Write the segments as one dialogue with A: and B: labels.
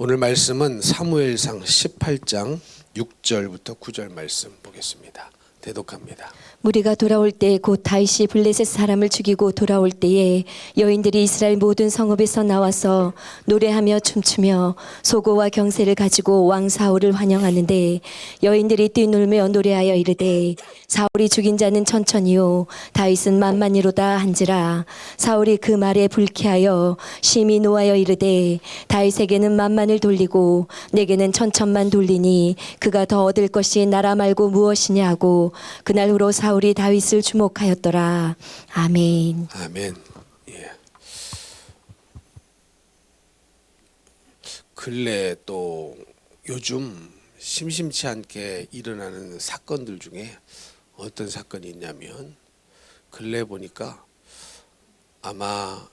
A: 오늘 말씀은 사무엘상 18장 6절부터 9절 말씀 보겠습니다. 대독합니다.
B: 무리가 돌아올 때 곧 다윗이 블레셋 사람을 죽이고 돌아올 때에 여인들이 이스라엘 모든 성읍에서 나와서 노래하며 춤추며 소고와 경새를 가지고 왕 사울을 환영하는데 여인들이 뛰놀며 노래하여 이르되 사울이 죽인 자는 천천히요 다윗은 만만히로다 한지라. 사울이 그 말에 불쾌하여 심히 노하여 이르되 다윗에게는 만만을 돌리고 내게는 천천만 돌리니 그가 더 얻을 것이 나라 말고 무엇이냐 하고 그날 후로 사울이 다윗을 주목하였더라. 아멘.
A: 아멘. 예. 근래 또 요즘 심심치 않게 일어나는 사건들 중에 어떤 사건이 있냐면 근래 보니까 아마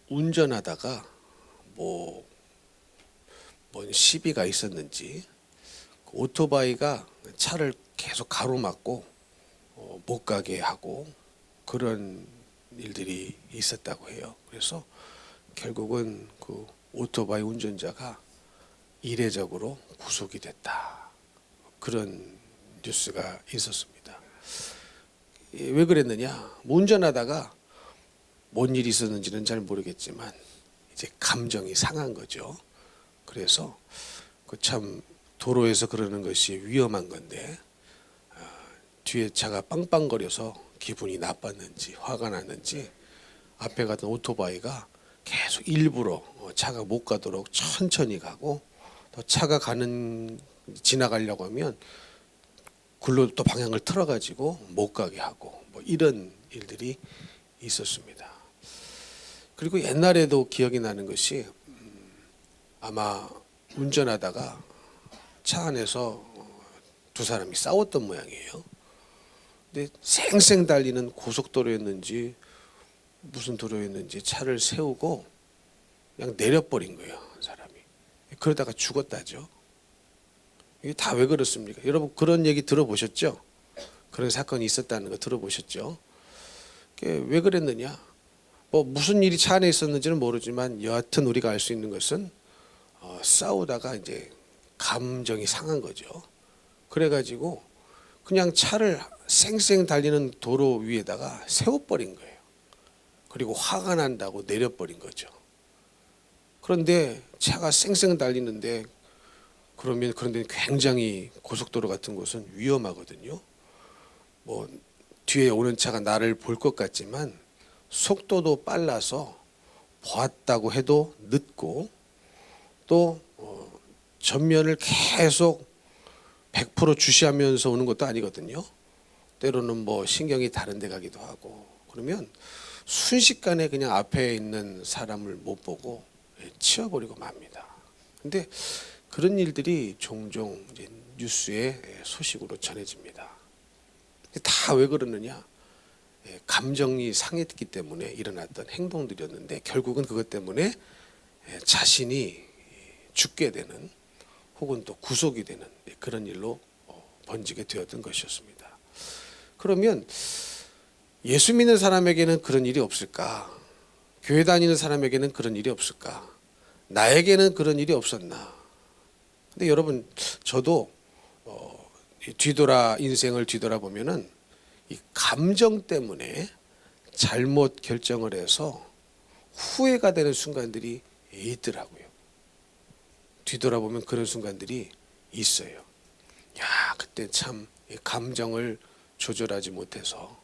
A: 운전하다가 뭔 시비가 있었는지 오토바이가 차를 계속 가로막고 못 가게 하고 그런 일들이 있었다고 해요. 그래서 결국은 그 오토바이 운전자가 이례적으로 구속이 됐다. 그런 뉴스가 있었습니다. 왜 그랬느냐? 운전하다가 뭔 일이 있었는지는 잘 모르겠지만 이제 감정이 상한 거죠. 그래서 그 참 도로에서 그러는 것이 위험한 건데 뒤에 차가 빵빵거려서 기분이 나빴는지 화가 났는지 앞에 가던 오토바이가 계속 일부러 차가 못 가도록 천천히 가고 또 차가 지나가려고 하면 글로 또 방향을 틀어가지고 못 가게 하고 뭐 이런 일들이 있었습니다. 그리고 옛날에도 기억이 나는 것이 아마 운전하다가 차 안에서 두 사람이 싸웠던 모양이에요. 근데 쌩쌩 달리는 고속도로였는지 무슨 도로였는지 차를 세우고 그냥 내려버린 거예요, 사람이. 그러다가 죽었다죠. 이게 다 왜 그렇습니까? 여러분 그런 얘기 들어보셨죠? 그런 사건이 있었다는 거 들어보셨죠? 왜 그랬느냐? 뭐 무슨 일이 차 안에 있었는지는 모르지만 여하튼 우리가 알 수 있는 것은 싸우다가 이제 감정이 상한 거죠. 그래가지고 그냥 차를 쌩쌩 달리는 도로 위에다가 세워버린 거예요. 그리고 화가 난다고 내려버린 거죠. 그런데 차가 쌩쌩 달리는데 그런데 굉장히 고속도로 같은 곳은 위험하거든요. 뭐 뒤에 오는 차가 나를 볼 것 같지만 속도도 빨라서 보았다고 해도 늦고 또 전면을 계속 100% 주시하면서 오는 것도 아니거든요. 때로는 뭐 신경이 다른 데 가기도 하고 그러면 순식간에 그냥 앞에 있는 사람을 못 보고 치워버리고 맙니다. 근데 그런 일들이 종종 이제 뉴스에 소식으로 전해집니다. 다 왜 그러느냐? 감정이 상했기 때문에 일어났던 행동들이었는데 결국은 그것 때문에 자신이 죽게 되는 혹은 또 구속이 되는 그런 일로 번지게 되었던 것이었습니다. 그러면 예수 믿는 사람에게는 그런 일이 없을까? 교회 다니는 사람에게는 그런 일이 없을까? 나에게는 그런 일이 없었나? 근데 여러분 저도 인생을 뒤돌아보면은 이 감정 때문에 잘못 결정을 해서 후회가 되는 순간들이 있더라고요. 뒤돌아보면 그런 순간들이 있어요. 야, 그때 참 감정을 조절하지 못해서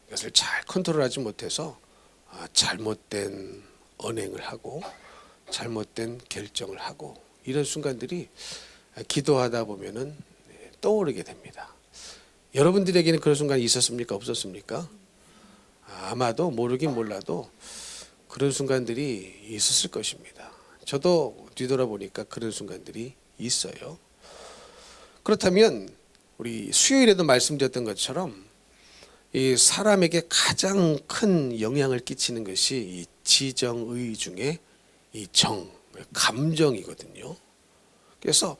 A: 것을 잘 컨트롤하지 못해서 잘못된 언행을 하고 잘못된 결정을 하고 이런 순간들이 기도하다 보면은 떠오르게 됩니다. 여러분들에게는 그런 순간이 있었습니까? 없었습니까? 아마도 모르긴 몰라도 그런 순간들이 있었을 것입니다. 저도 뒤돌아보니까 그런 순간들이 있어요. 그렇다면 우리 수요일에도 말씀드렸던 것처럼 이 사람에게 가장 큰 영향을 끼치는 것이 이 지정의 중에 이 감정이거든요. 그래서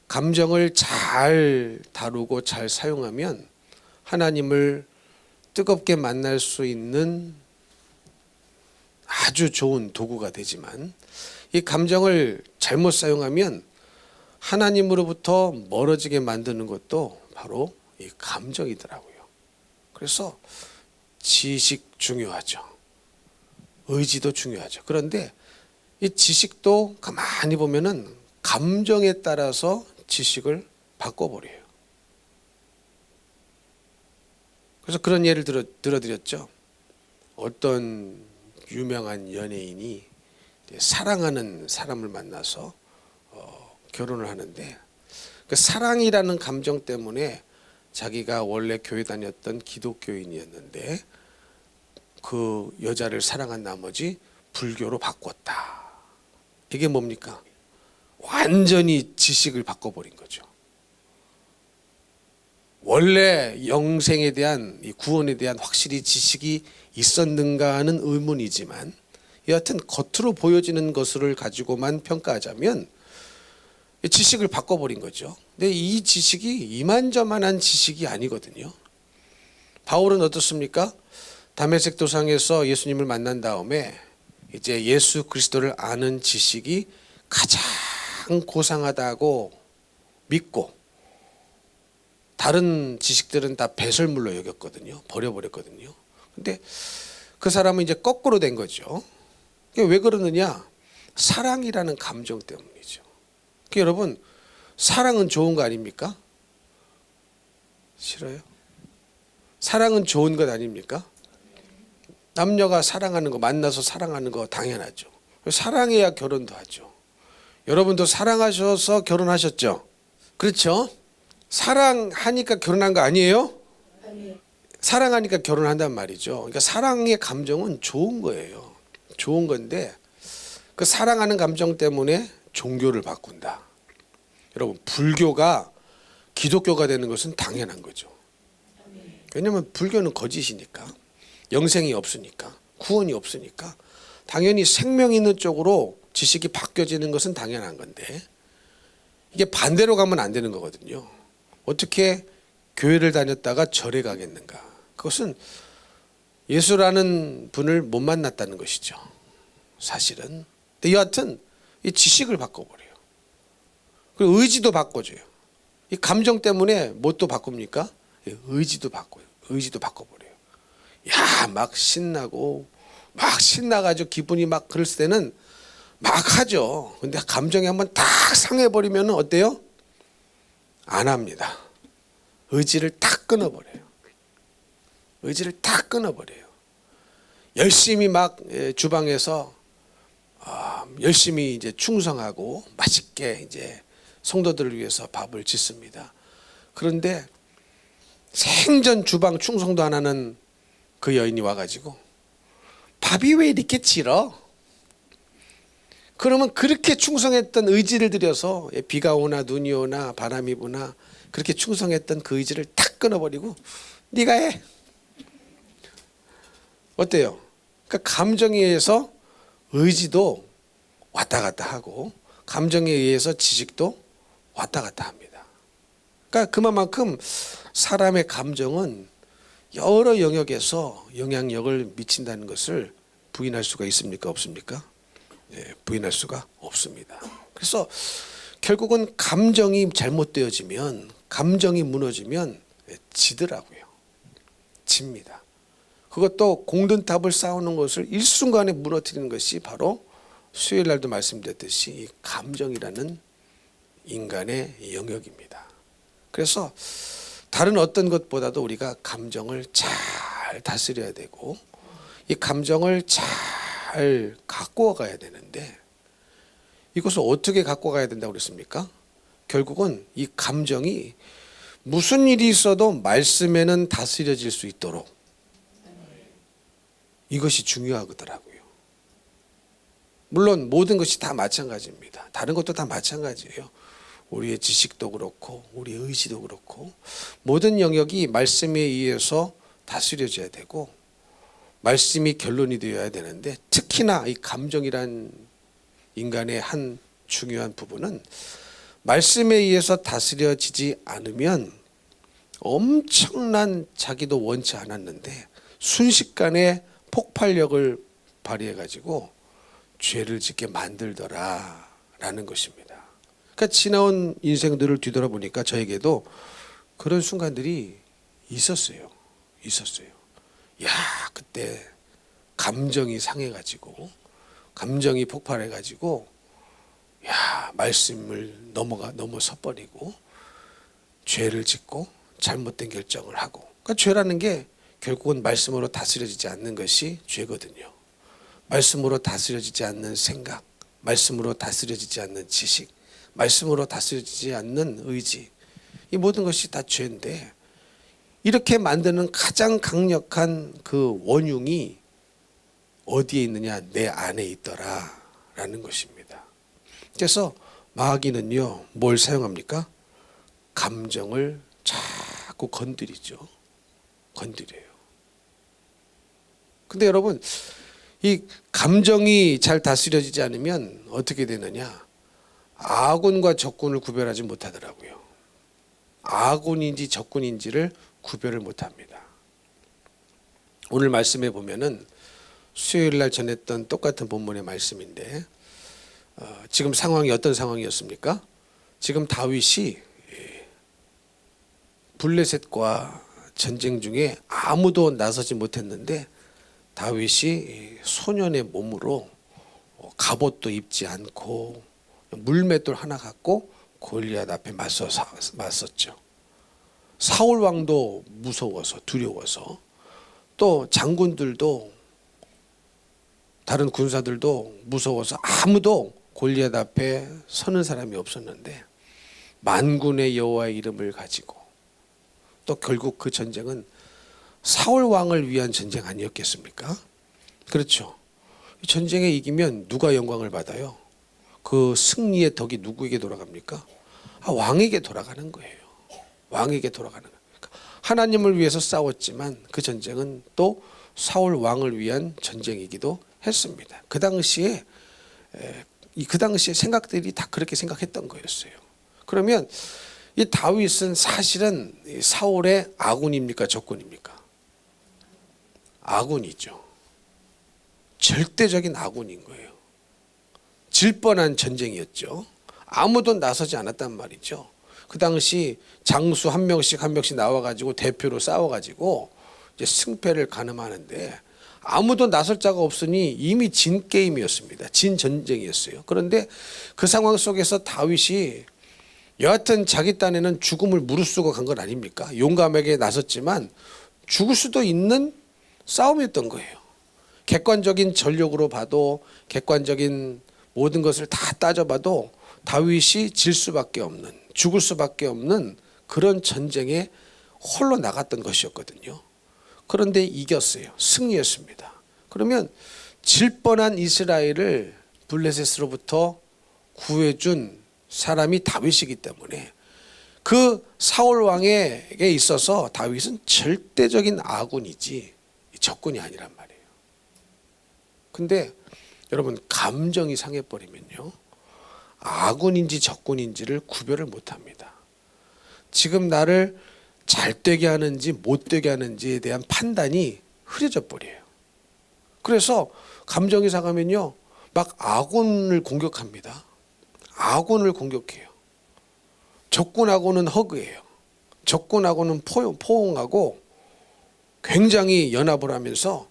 A: 감정을 잘 다루고 잘 사용하면 하나님을 뜨겁게 만날 수 있는 아주 좋은 도구가 되지만 이 감정을 잘못 사용하면 하나님으로부터 멀어지게 만드는 것도 바로 이 감정이더라고요. 그래서 지식 중요하죠. 의지도 중요하죠. 그런데 이 지식도 가만히 보면은 감정에 따라서 지식을 바꿔버려요. 그래서 그런 예를 들어드렸죠. 어떤 유명한 연예인이 사랑하는 사람을 만나서 결혼을 하는데 그 사랑이라는 감정 때문에 자기가 원래 교회 다녔던 기독교인이었는데 그 여자를 사랑한 나머지 불교로 바꿨다. 이게 뭡니까? 완전히 지식을 바꿔버린 거죠. 원래 영생에 대한 이 구원에 대한 확실히 지식이 있었는가 하는 의문이지만 여하튼 겉으로 보여지는 것을 가지고만 평가하자면 지식을 바꿔버린 거죠. 근데 이 지식이 이만저만한 지식이 아니거든요. 바울은 어떻습니까? 다메섹 도상에서 예수님을 만난 다음에 이제 예수 그리스도를 아는 지식이 가장 고상하다고 믿고 다른 지식들은 다 배설물로 여겼거든요. 버려버렸거든요. 근데 그 사람은 이제 거꾸로 된 거죠. 왜 그러느냐? 사랑이라는 감정 때문이죠. 여러분, 사랑은 좋은 거 아닙니까? 싫어요? 사랑은 좋은 것 아닙니까? 남녀가 사랑하는 거, 만나서 사랑하는 거 당연하죠. 사랑해야 결혼도 하죠. 여러분도 사랑하셔서 결혼하셨죠? 그렇죠? 사랑하니까 결혼한 거 아니에요? 사랑하니까 결혼한단 말이죠. 그러니까 사랑의 감정은 좋은 거예요. 좋은 건데 그 사랑하는 감정 때문에 종교를 바꾼다. 여러분, 불교가 기독교가 되는 것은 당연한 거죠. 왜냐하면 불교는 거짓이니까, 영생이 없으니까, 구원이 없으니까 당연히 생명 있는 쪽으로 지식이 바뀌어지는 것은 당연한 건데 이게 반대로 가면 안 되는 거거든요. 어떻게 교회를 다녔다가 절에 가겠는가? 그것은 예수라는 분을 못 만났다는 것이죠. 사실은. 근데 여하튼 이 지식을 바꿔버려요. 그리고 의지도 바꿔줘요. 이 감정 때문에 뭣도 바꿉니까? 의지도 바꿔요. 의지도 바꿔버려요. 야, 막 신나고 막 신나가지고 기분이 막 그럴 때는 막 하죠. 근데 감정이 한번 딱 상해버리면 어때요? 안 합니다. 의지를 딱 끊어버려요. 의지를 딱 끊어버려요. 열심히 막 주방에서 열심히 이제 충성하고 맛있게 이제 성도들을 위해서 밥을 짓습니다. 그런데 생전 주방 충성도 안 하는 그 여인이 와가지고 밥이 왜 이렇게 질어? 그러면 그렇게 충성했던 의지를 들여서 비가 오나 눈이 오나 바람이 부나 그렇게 충성했던 그 의지를 탁 끊어버리고 네가 해. 어때요? 그러니까 감정에 의해서 의지도 왔다 갔다 하고 감정에 의해서 지식도 왔다 갔다 합니다. 그러니까 그만큼 사람의 감정은 여러 영역에서 영향력을 미친다는 것을 부인할 수가 있습니까? 없습니까? 부인할 수가 없습니다. 그래서 결국은 감정이 잘못되어지면, 감정이 무너지면 지더라고요. 집니다. 그것도 공든탑을 쌓아놓은 것을 일순간에 무너뜨리는 것이 바로 수요일 날도 말씀드렸듯이 이 감정이라는 인간의 영역입니다. 그래서 다른 어떤 것보다도 우리가 감정을 잘 다스려야 되고 이 감정을 잘 갖고 가야 되는데 이것을 어떻게 갖고 가야 된다고 그랬습니까? 결국은 이 감정이 무슨 일이 있어도 말씀에는 다스려질 수 있도록 이것이 중요하더라고요. 물론 모든 것이 다 마찬가지입니다. 다른 것도 다 마찬가지예요. 우리의 지식도 그렇고 우리의 의지도 그렇고 모든 영역이 말씀에 의해서 다스려져야 되고 말씀이 결론이 되어야 되는데 특히나 이 감정이란 인간의 한 중요한 부분은 말씀에 의해서 다스려지지 않으면 엄청난 자기도 원치 않았는데 순식간에 폭발력을 발휘해 가지고 죄를 짓게 만들더라라는 것입니다. 그러니까 지나온 인생들을 뒤돌아보니까 저에게도 그런 순간들이 있었어요. 야, 그때 감정이 상해가지고, 감정이 폭발해가지고, 야, 말씀을 넘어서 버리고, 죄를 짓고, 잘못된 결정을 하고. 그러니까 죄라는 게 결국은 말씀으로 다스려지지 않는 것이 죄거든요. 말씀으로 다스려지지 않는 생각, 말씀으로 다스려지지 않는 지식, 말씀으로 다스려지지 않는 의지, 이 모든 것이 다 죄인데, 이렇게 만드는 가장 강력한 그 원흉이 어디에 있느냐? 내 안에 있더라라는 것입니다. 그래서 마귀는요, 뭘 사용합니까? 감정을 자꾸 건드리죠. 건드려요. 근데 여러분, 이 감정이 잘 다스려지지 않으면 어떻게 되느냐? 아군과 적군을 구별하지 못하더라고요. 아군인지 적군인지를 구별을 못합니다. 오늘 말씀에 보면은 수요일 날 전했던 똑같은 본문의 말씀인데 지금 상황이 어떤 상황이었습니까? 지금 다윗이 블레셋과 전쟁 중에 아무도 나서지 못했는데 다윗이 소년의 몸으로 갑옷도 입지 않고 물맷돌 하나 갖고 골리앗 앞에 맞섰죠. 사울 왕도 무서워서 두려워서 또 장군들도 다른 군사들도 무서워서 아무도 골리앗 앞에 서는 사람이 없었는데 만군의 여호와의 이름을 가지고 또 결국 그 전쟁은 사울 왕을 위한 전쟁 아니었겠습니까? 그렇죠. 전쟁에 이기면 누가 영광을 받아요? 그 승리의 덕이 누구에게 돌아갑니까? 왕에게 돌아가는 거예요. 왕에게 돌아가는 거예요. 그러니까 하나님을 위해서 싸웠지만 그 전쟁은 또 사울 왕을 위한 전쟁이기도 했습니다. 그 당시에 생각들이 다 그렇게 생각했던 거였어요. 그러면 이 다윗은 사실은 사울의 아군입니까? 적군입니까? 아군이죠. 절대적인 아군인 거예요. 질 뻔한 전쟁이었죠. 아무도 나서지 않았단 말이죠. 그 당시 장수 한 명씩 나와가지고 대표로 싸워가지고 이제 승패를 가늠하는데 아무도 나설 자가 없으니 이미 진 게임이었습니다. 진 전쟁이었어요. 그런데 그 상황 속에서 다윗이 여하튼 자기 딴에는 죽음을 무릅쓰고 간 건 아닙니까? 용감하게 나섰지만 죽을 수도 있는 싸움이었던 거예요. 객관적인 전력으로 봐도 객관적인 모든 것을 다 따져봐도 다윗이 질 수밖에 없는, 죽을 수밖에 없는 그런 전쟁에 홀로 나갔던 것이었거든요. 그런데 이겼어요. 승리했습니다. 그러면 질 뻔한 이스라엘을 블레셋으로부터 구해준 사람이 다윗이기 때문에 그 사울 왕에게 있어서 다윗은 절대적인 아군이지 적군이 아니란 말이에요. 근데 여러분, 감정이 상해버리면요, 아군인지 적군인지를 구별을 못합니다. 지금 나를 잘되게 하는지 못되게 하는지에 대한 판단이 흐려져 버려요. 그래서 감정이 상하면요, 막 아군을 공격합니다. 아군을 공격해요. 적군하고는 허그해요. 적군하고는 포옹하고 굉장히 연합을 하면서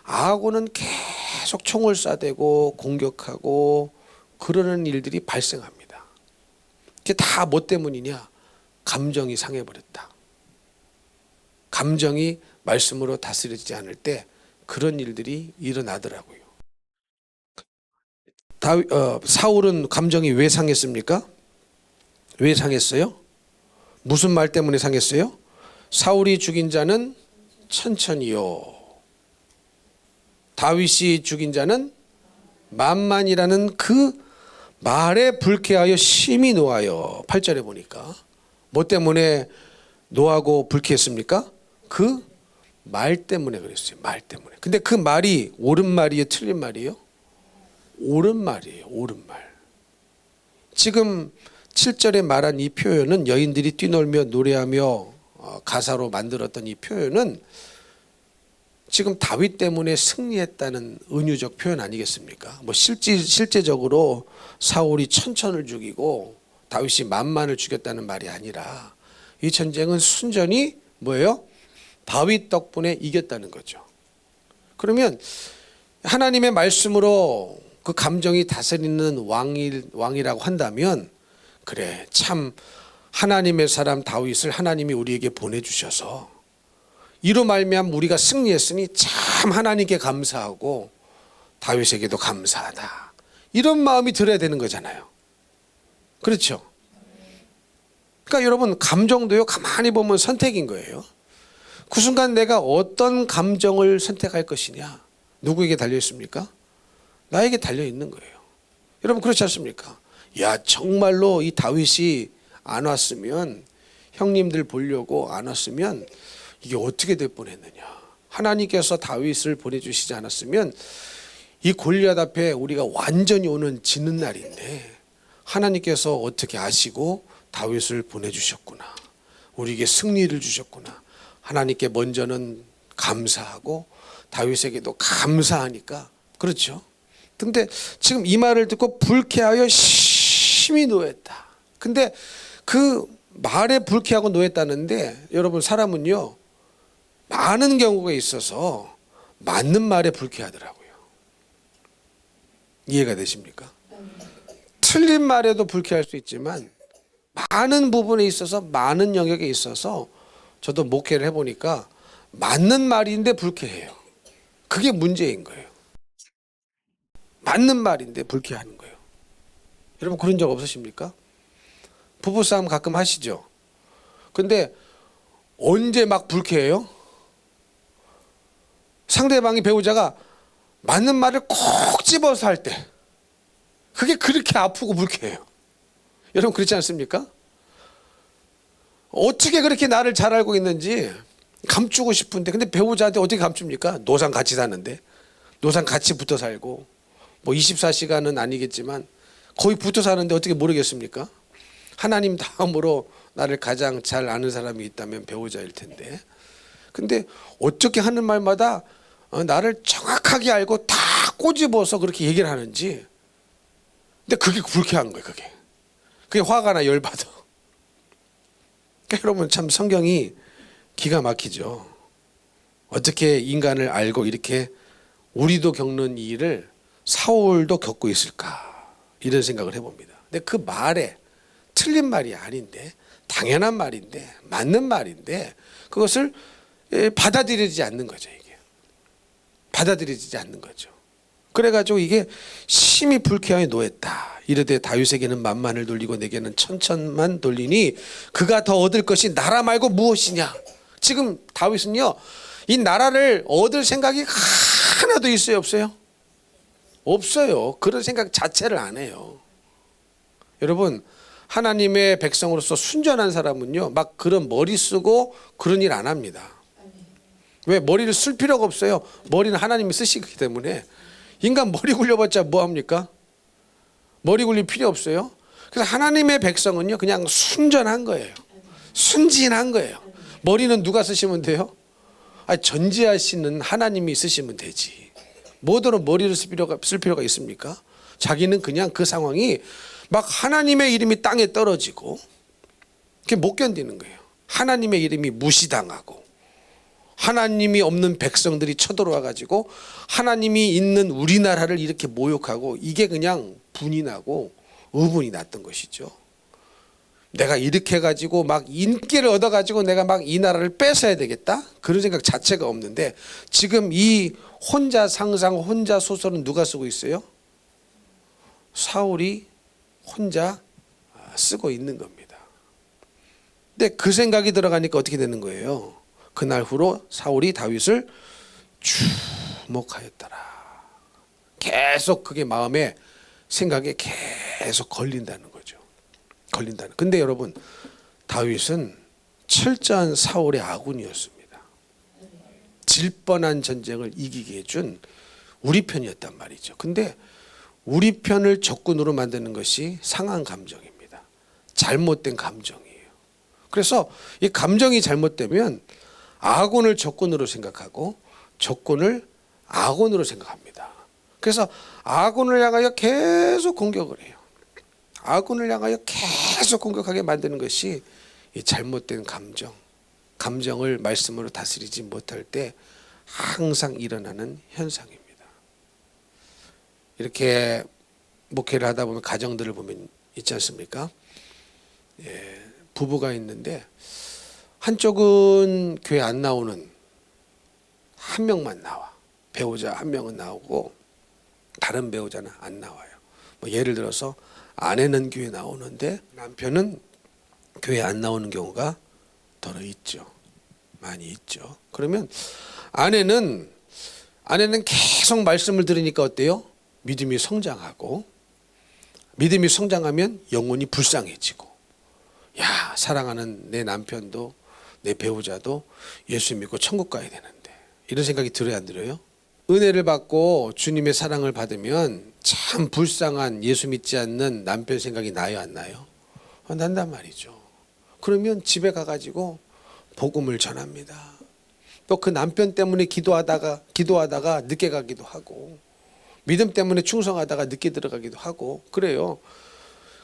A: 아군은 계속 총을 쏴대고 공격하고 그러는 일들이 발생합니다. 그게 다 뭐 때문이냐? 감정이 상해버렸다. 감정이 말씀으로 다스려지지 않을 때 그런 일들이 일어나더라고요. 사울은 감정이 왜 상했습니까? 왜 상했어요? 무슨 말 때문에 상했어요? 사울이 죽인 자는 천천히요, 다윗이 죽인 자는 만만이라는 그 말에 불쾌하여 심히 노하여. 8절에 보니까 뭐 때문에 노하고 불쾌했습니까? 그 말 때문에 그랬어요. 말 때문에. 근데 그 말이 옳은 말이에요, 틀린 말이에요? 옳은 말이에요. 옳은 말. 지금 7절에 말한 이 표현은, 여인들이 뛰놀며 노래하며 가사로 만들었던 이 표현은 지금 다윗 때문에 승리했다는 은유적 표현 아니겠습니까? 뭐 실제적으로 사울이 천천을 죽이고 다윗이 만만을 죽였다는 말이 아니라 이 전쟁은 순전히 뭐예요? 다윗 덕분에 이겼다는 거죠. 그러면 하나님의 말씀으로 그 감정이 다스리는 왕이라고 한다면 그래, 참 하나님의 사람 다윗을 하나님이 우리에게 보내주셔서 이로 말미암아 우리가 승리했으니 참 하나님께 감사하고 다윗에게도 감사하다, 이런 마음이 들어야 되는 거잖아요. 그렇죠? 그러니까 여러분, 감정도요, 가만히 보면 선택인 거예요. 그 순간 내가 어떤 감정을 선택할 것이냐, 누구에게 달려 있습니까? 나에게 달려 있는 거예요. 여러분, 그렇지 않습니까? 야, 정말로 이 다윗이 안 왔으면, 형님들 보려고 안 왔으면 이게 어떻게 될 뻔했느냐. 하나님께서 다윗을 보내주시지 않았으면 이 골리앗 앞에 우리가 완전히 오는 지는 날인데 하나님께서 어떻게 아시고 다윗을 보내주셨구나, 우리에게 승리를 주셨구나. 하나님께 먼저는 감사하고 다윗에게도 감사하니까, 그렇죠? 근데 지금 이 말을 듣고 불쾌하여 심히 노했다. 근데 그 말에 불쾌하고 노했다는데, 여러분, 사람은요 많은 경우가 있어서 맞는 말에 불쾌하더라고요. 이해가 되십니까? 틀린 말에도 불쾌할 수 있지만 많은 부분에 있어서, 많은 영역에 있어서 저도 목회를 해보니까 맞는 말인데 불쾌해요. 그게 문제인 거예요. 맞는 말인데 불쾌하는 거예요. 여러분, 그런 적 없으십니까? 부부싸움 가끔 하시죠? 근데 언제 막 불쾌해요? 상대방이, 배우자가 맞는 말을 콕 집어서 할 때, 그게 그렇게 아프고 불쾌해요. 여러분, 그렇지 않습니까? 어떻게 그렇게 나를 잘 알고 있는지 감추고 싶은데, 근데 배우자한테 어떻게 감춥니까? 노상 같이 사는데, 노상 같이 붙어 살고, 뭐 24시간은 아니겠지만 거의 붙어 사는데 어떻게 모르겠습니까? 하나님 다음으로 나를 가장 잘 아는 사람이 있다면 배우자일 텐데, 근데 어떻게 하는 말마다 나를 정확하게 알고 다 꼬집어서 그렇게 얘기를 하는지, 근데 그게 불쾌한 거예요. 그게 화가 나, 열받아. 그러니까 여러분, 참 성경이 기가 막히죠. 어떻게 인간을 알고 이렇게 우리도 겪는 이 일을 사울도 겪고 있을까, 이런 생각을 해봅니다. 근데 그 말에 틀린 말이 아닌데, 당연한 말인데, 맞는 말인데, 그것을 받아들이지 않는 거죠. 이게 받아들이지 않는 거죠. 그래가지고 이게 심히 불쾌하여 노했다. 이르되 다윗에게는 만만을 돌리고 내게는 천천만 돌리니 그가 더 얻을 것이 나라 말고 무엇이냐. 지금 다윗은요, 이 나라를 얻을 생각이 하나도 있어요, 없어요? 없어요. 그런 생각 자체를 안 해요. 여러분, 하나님의 백성으로서 순전한 사람은요, 막 그런 머리 쓰고 그런 일 안 합니다. 왜? 머리를 쓸 필요가 없어요. 머리는 하나님이 쓰시기 때문에. 인간 머리 굴려봤자 뭐합니까? 머리 굴릴 필요 없어요. 그래서 하나님의 백성은요, 그냥 순전한 거예요. 순진한 거예요. 머리는 누가 쓰시면 돼요? 전지하시는 하나님이 쓰시면 되지. 뭐더러 머리를 쓸 필요가 있습니까? 자기는 그냥 그 상황이 막 하나님의 이름이 땅에 떨어지고 그게 못 견디는 거예요. 하나님의 이름이 무시당하고 하나님이 없는 백성들이 쳐들어와 가지고 하나님이 있는 우리나라를 이렇게 모욕하고, 이게 그냥 분이 나고 의분이 났던 것이죠. 내가 이렇게 해가지고 막 인기를 얻어가지고 내가 막 이 나라를 뺏어야 되겠다, 그런 생각 자체가 없는데, 지금 이 혼자 상상, 혼자 소설은 누가 쓰고 있어요? 사울이 혼자 쓰고 있는 겁니다. 근데 그 생각이 들어가니까 어떻게 되는 거예요? 그날 후로 사울이 다윗을 주목하였더라. 계속 그게 마음에, 생각에 계속 걸린다는 거죠. 걸린다는. 근데 여러분, 다윗은 철저한 사울의 아군이었습니다. 질 뻔한 전쟁을 이기게 해준 우리 편이었단 말이죠. 근데 우리 편을 적군으로 만드는 것이 상한 감정입니다. 잘못된 감정이에요. 그래서 이 감정이 잘못되면 아군을 적군으로 생각하고 적군을 아군으로 생각합니다. 그래서 아군을 향하여 계속 공격을 해요. 아군을 향하여 계속 공격하게 만드는 것이 이 잘못된 감정을 말씀으로 다스리지 못할 때 항상 일어나는 현상입니다. 이렇게 목회를 하다 보면 가정들을 보면 있지 않습니까? 예, 부부가 있는데 한쪽은 교회 안 나오는 한 명만 나와. 배우자 한 명은 나오고 다른 배우자는 안 나와요. 뭐 예를 들어서 아내는 교회 나오는데 남편은 교회 안 나오는 경우가 더러 있죠. 많이 있죠. 그러면 아내는 계속 말씀을 들으니까 어때요? 믿음이 성장하고, 믿음이 성장하면 영혼이 불쌍해지고, 야, 사랑하는 내 남편도 내 배우자도 예수 믿고 천국 가야 되는데, 이런 생각이 들어요, 안 들어요? 은혜를 받고 주님의 사랑을 받으면 참 불쌍한 예수 믿지 않는 남편 생각이 나요, 안 나요? 난단 말이죠. 그러면 집에 가가지고 복음을 전합니다. 또 그 남편 때문에 기도하다가 늦게 가기도 하고, 믿음 때문에 충성하다가 늦게 들어가기도 하고 그래요.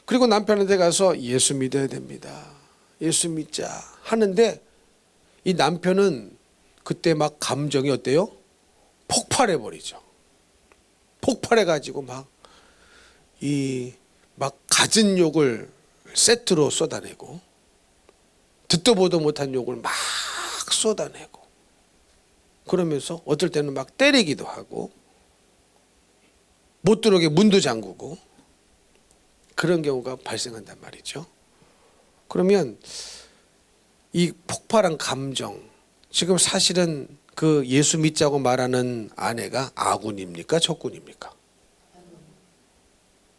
A: 그리고 남편한테 가서 예수 믿어야 됩니다. 예수 믿자 하는데 이 남편은 그때 막 감정이 어때요? 폭발해 버리죠. 폭발해 가지고 막 갖은 욕을 세트로 쏟아내고, 듣도 보도 못한 욕을 막 쏟아내고, 그러면서 어떨 때는 막 때리기도 하고, 못 들어오게 문도 잠그고, 그런 경우가 발생한단 말이죠. 그러면 이 폭발한 감정, 지금 사실은 그 예수 믿자고 말하는 아내가 아군입니까? 적군입니까?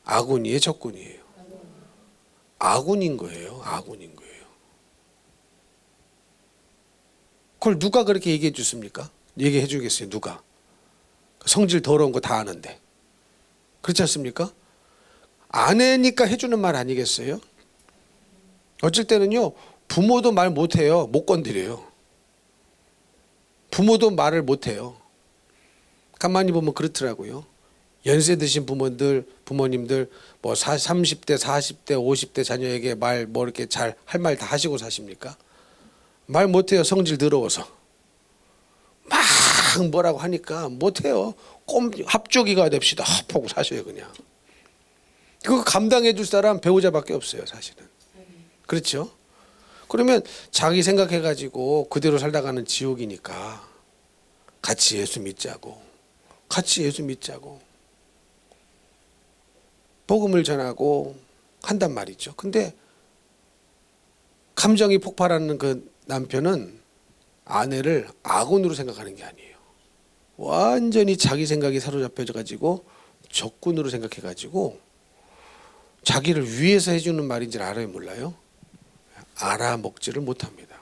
A: 아군이에요? 적군이에요? 아군인 거예요. 아군인 거예요. 그걸 누가 그렇게 얘기해 주십니까? 얘기해 주겠어요. 누가? 성질 더러운 거 다 아는데. 그렇지 않습니까? 아내니까 해주는 말 아니겠어요? 어쩔 때는요, 부모도 말 못해요. 못 건드려요. 부모도 말을 못해요. 가만히 보면 그렇더라고요. 연세 드신 부모님들 뭐 30대, 40대, 50대 자녀에게 뭐 이렇게 잘 할 말 다 하시고 사십니까? 말 못해요. 성질 더러워서. 막 뭐라고 하니까 못해요. 합조기가 됩시다. 합하고 사셔요 그냥. 그거 감당해 줄 사람 배우자밖에 없어요 사실은. 그렇죠? 그러면 자기 생각해가지고 그대로 살다가는 지옥이니까 같이 예수 믿자고, 복음을 전하고 한단 말이죠. 근데 감정이 폭발하는 그 남편은 아내를 아군으로 생각하는 게 아니에요. 완전히 자기 생각이 사로잡혀가지고 적군으로 생각해가지고 자기를 위해서 해주는 말인지 알아요, 몰라요? 알아먹지를 못합니다.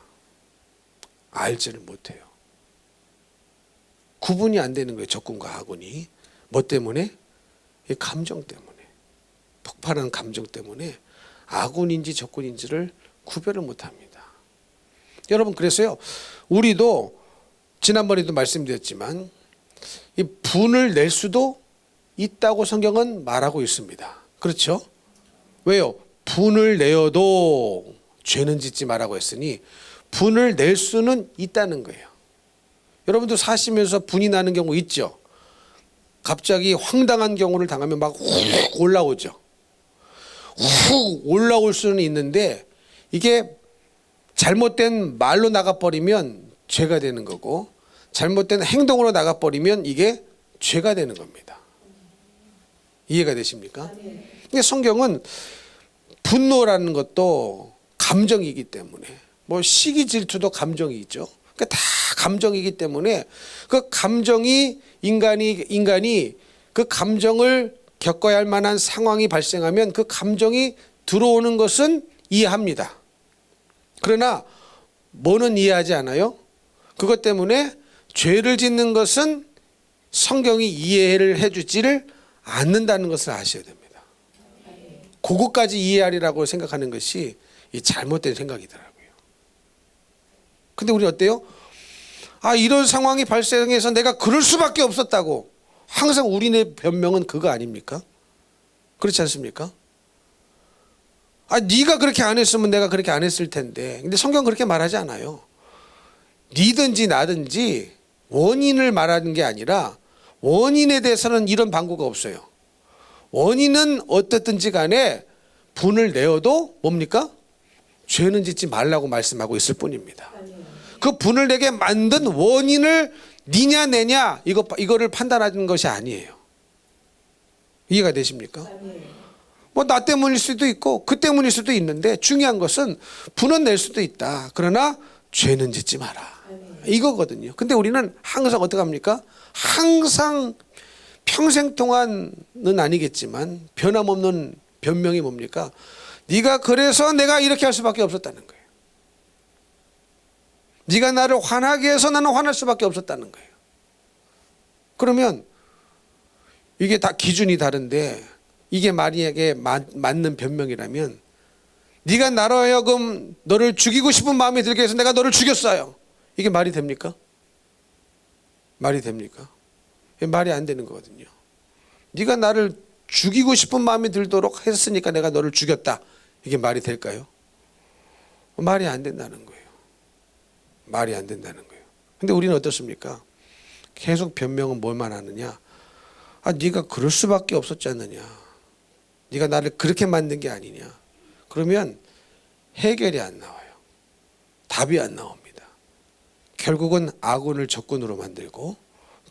A: 알지를 못해요. 구분이 안 되는 거예요, 적군과 아군이. 뭐 때문에? 이 감정 때문에. 폭발한 감정 때문에 아군인지 적군인지를 구별을 못합니다. 여러분, 그래서요, 우리도 지난번에도 말씀드렸지만 이 분을 낼 수도 있다고 성경은 말하고 있습니다. 그렇죠? 왜요? 분을 내어도 죄는 짓지 말라고 했으니 분을 낼 수는 있다는 거예요. 여러분도 사시면서 분이 나는 경우 있죠? 갑자기 황당한 경우를 당하면 막 훅 올라오죠. 훅 올라올 수는 있는데 이게 잘못된 말로 나가버리면 죄가 되는 거고, 잘못된 행동으로 나가버리면 이게 죄가 되는 겁니다. 이해가 되십니까? 근데 성경은 분노라는 것도 감정이기 때문에, 뭐 시기 질투도 감정이죠. 그러니까 다 감정이기 때문에 그 감정이 인간이 그 감정을 겪어야 할 만한 상황이 발생하면 그 감정이 들어오는 것은 이해합니다. 그러나 뭐는 이해하지 않아요? 그것 때문에 죄를 짓는 것은 성경이 이해를 해주지를 않는다는 것을 아셔야 됩니다. 그것까지 이해하리라고 생각하는 것이 이 잘못된 생각이더라고요. 근데 우리 어때요? 이런 상황이 발생해서 내가 그럴 수밖에 없었다고. 항상 우리네 변명은 그거 아닙니까? 그렇지 않습니까? 네가 그렇게 안 했으면 내가 그렇게 안 했을 텐데. 근데 성경은 그렇게 말하지 않아요. 니든지 나든지 원인을 말하는 게 아니라 원인에 대해서는 이런 방구가 없어요. 원인은 어떻든지 간에 분을 내어도 뭡니까? 죄는 짓지 말라고 말씀하고 있을 뿐입니다. 그 분을 내게 만든 원인을 니냐 내냐 이거를 판단하는 것이 아니에요. 이해가 되십니까? 나 때문일 수도 있고 그 때문일 수도 있는데 중요한 것은 분은 낼 수도 있다. 그러나 죄는 짓지 마라. 이거거든요. 근데 우리는 항상 어떻게 합니까? 항상 평생 동안은 아니겠지만 변함없는 변명이 뭡니까? 네가 그래서 내가 이렇게 할 수밖에 없었다는 거예요. 네가 나를 화나게 해서 나는 화날 수밖에 없었다는 거예요. 그러면 이게 다 기준이 다른데 이게 만약에 맞는 변명이라면 네가 나로 하여금 너를 죽이고 싶은 마음이 들게 해서 내가 너를 죽였어요. 이게 말이 됩니까? 말이 됩니까? 말이 안 되는 거거든요. 네가 나를 죽이고 싶은 마음이 들도록 했으니까 내가 너를 죽였다. 이게 말이 될까요? 말이 안 된다는 거예요. 말이 안 된다는 거예요. 근데 우리는 어떻습니까? 계속 변명은 뭘만 하느냐? 네가 그럴 수밖에 없었지 않느냐? 네가 나를 그렇게 만든 게 아니냐? 그러면 해결이 안 나와요. 답이 안 나옵니다. 결국은 아군을 적군으로 만들고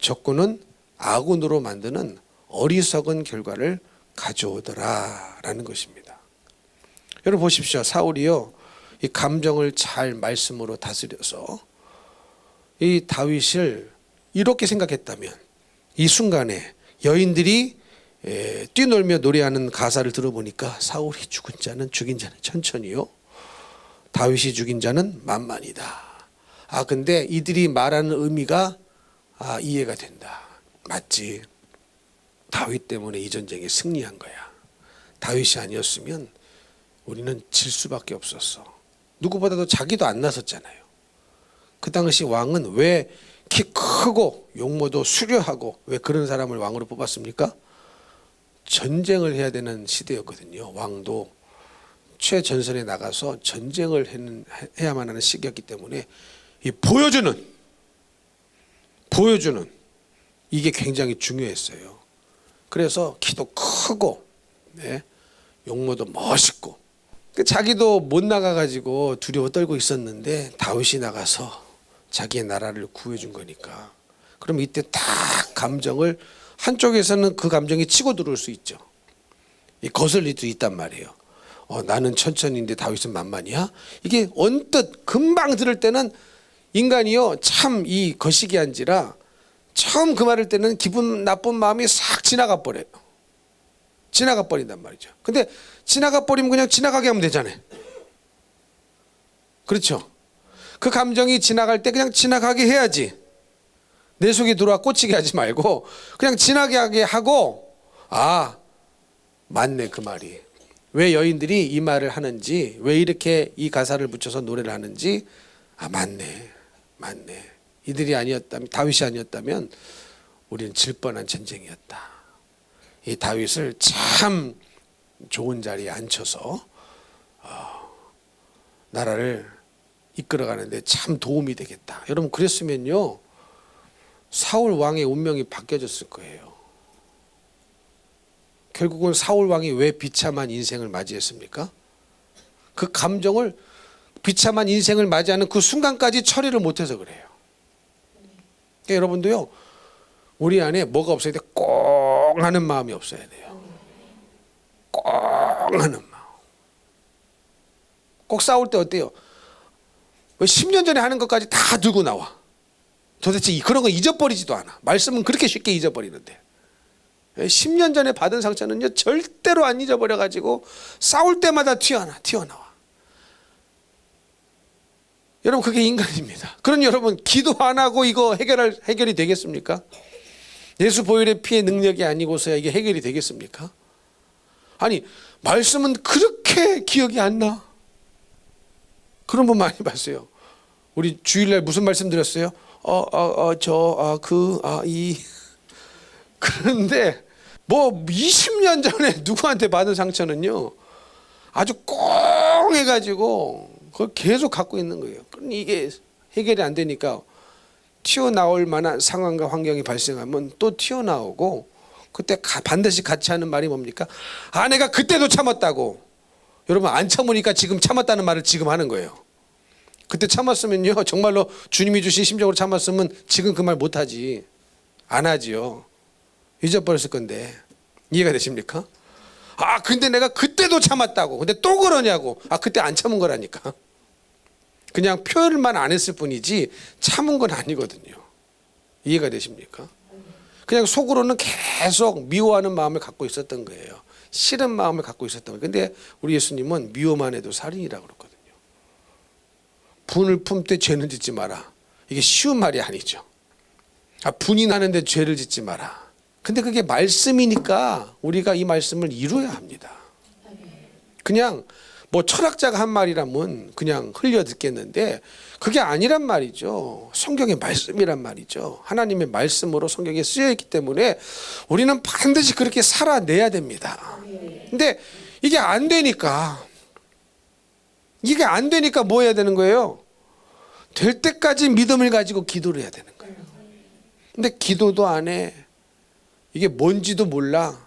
A: 적군은 아군으로 만드는 어리석은 결과를 가져오더라라는 것입니다. 여러분 보십시오. 사울이요, 이 감정을 잘 말씀으로 다스려서 이 다윗을 이렇게 생각했다면 이 순간에 여인들이 뛰놀며 노래하는 가사를 들어보니까 사울이 죽은 자는 죽인 자는 천천히요, 다윗이 죽인 자는 만만이다. 근데 이들이 말하는 의미가 이해가 된다. 맞지. 다윗 때문에 이 전쟁에 승리한 거야. 다윗이 아니었으면 우리는 질 수밖에 없었어. 누구보다도 자기도 안 나섰잖아요. 그 당시 왕은 왜 키 크고 용모도 수려하고 왜 그런 사람을 왕으로 뽑았습니까? 전쟁을 해야 되는 시대였거든요. 왕도 최전선에 나가서 전쟁을 해야만 하는 시기였기 때문에 이 보여주는 이게 굉장히 중요했어요. 그래서 키도 크고 용모도 멋있고 자기도 못 나가가지고 두려워 떨고 있었는데 다윗이 나가서 자기의 나라를 구해준 거니까. 그럼 이때 딱 감정을 한쪽에서는 그 감정이 치고 들어올 수 있죠. 거슬릴 수 있단 말이에요. 나는 천천히인데 다윗은 만만이야? 이게 언뜻 금방 들을 때는 인간이요 참 이 거시기한지라 처음 그 말할 때는 기분 나쁜 마음이 싹 지나가 버려요. 지나가 버린단 말이죠. 근데 지나가 버리면 그냥 지나가게 하면 되잖아요. 그렇죠? 그 감정이 지나갈 때 그냥 지나가게 해야지. 내 속에 들어와 꽂히게 하지 말고 그냥 지나가게 하고 맞네 그 말이. 왜 여인들이 이 말을 하는지, 왜 이렇게 이 가사를 붙여서 노래를 하는지 맞네. 이들이 아니었다면, 다윗이 아니었다면 우리는 질 뻔한 전쟁이었다. 이 다윗을 참 좋은 자리에 앉혀서 나라를 이끌어가는데 참 도움이 되겠다. 여러분 그랬으면요 사울 왕의 운명이 바뀌어졌을 거예요. 결국은 사울 왕이 왜 비참한 인생을 맞이했습니까? 그 감정을, 비참한 인생을 맞이하는 그 순간까지 처리를 못해서 그래요. 그러니까 여러분도요 우리 안에 뭐가 없어야 돼? 꼭 하는 마음이 없어야 돼요. 꼭 하는 마음. 꼭 싸울 때 어때요? 10년 전에 하는 것까지 다 들고 나와. 도대체 그런 거 잊어버리지도 않아. 말씀은 그렇게 쉽게 잊어버리는데 10년 전에 받은 상처는요 절대로 안 잊어버려가지고 싸울 때마다 튀어나와. 여러분 그게 인간입니다. 그런 여러분 기도 안 하고 이거 해결이 되겠습니까? 예수 보혈의 피의 능력이 아니고서야 이게 해결이 되겠습니까? 아니 말씀은 그렇게 기억이 안 나. 그런 분 많이 봤어요. 우리 주일날 무슨 말씀 드렸어요? 그런데 뭐 20년 전에 누구한테 받은 상처는요 아주 꽁 해가지고 그걸 계속 갖고 있는 거예요. 그럼 이게 해결이 안 되니까 튀어나올 만한 상황과 환경이 발생하면 또 튀어나오고, 그때 반드시 같이 하는 말이 뭡니까? 내가 그때도 참았다고. 여러분, 안 참으니까 지금 참았다는 말을 지금 하는 거예요. 그때 참았으면요 정말로 주님이 주신 심정으로 참았으면 지금 그 말 못하지. 안 하지요. 잊어버렸을 건데. 이해가 되십니까? 근데 내가 그때도 참았다고. 근데 또 그러냐고. 그때 안 참은 거라니까. 그냥 표현만 안 했을 뿐이지 참은 건 아니거든요. 이해가 되십니까? 그냥 속으로는 계속 미워하는 마음을 갖고 있었던 거예요. 싫은 마음을 갖고 있었던 거예요. 근데 우리 예수님은 미워만 해도 살인이라고 그랬거든요. 분을 품되 죄는 짓지 마라. 이게 쉬운 말이 아니죠. 분이 나는데 죄를 짓지 마라. 근데 그게 말씀이니까 우리가 이 말씀을 이루어야 합니다. 그냥 뭐 철학자가 한 말이라면 그냥 흘려 듣겠는데 그게 아니란 말이죠. 성경의 말씀이란 말이죠. 하나님의 말씀으로 성경에 쓰여 있기 때문에 우리는 반드시 그렇게 살아내야 됩니다. 근데 이게 안 되니까 뭐 해야 되는 거예요? 될 때까지 믿음을 가지고 기도를 해야 되는 거예요. 근데 기도도 안 해. 이게 뭔지도 몰라.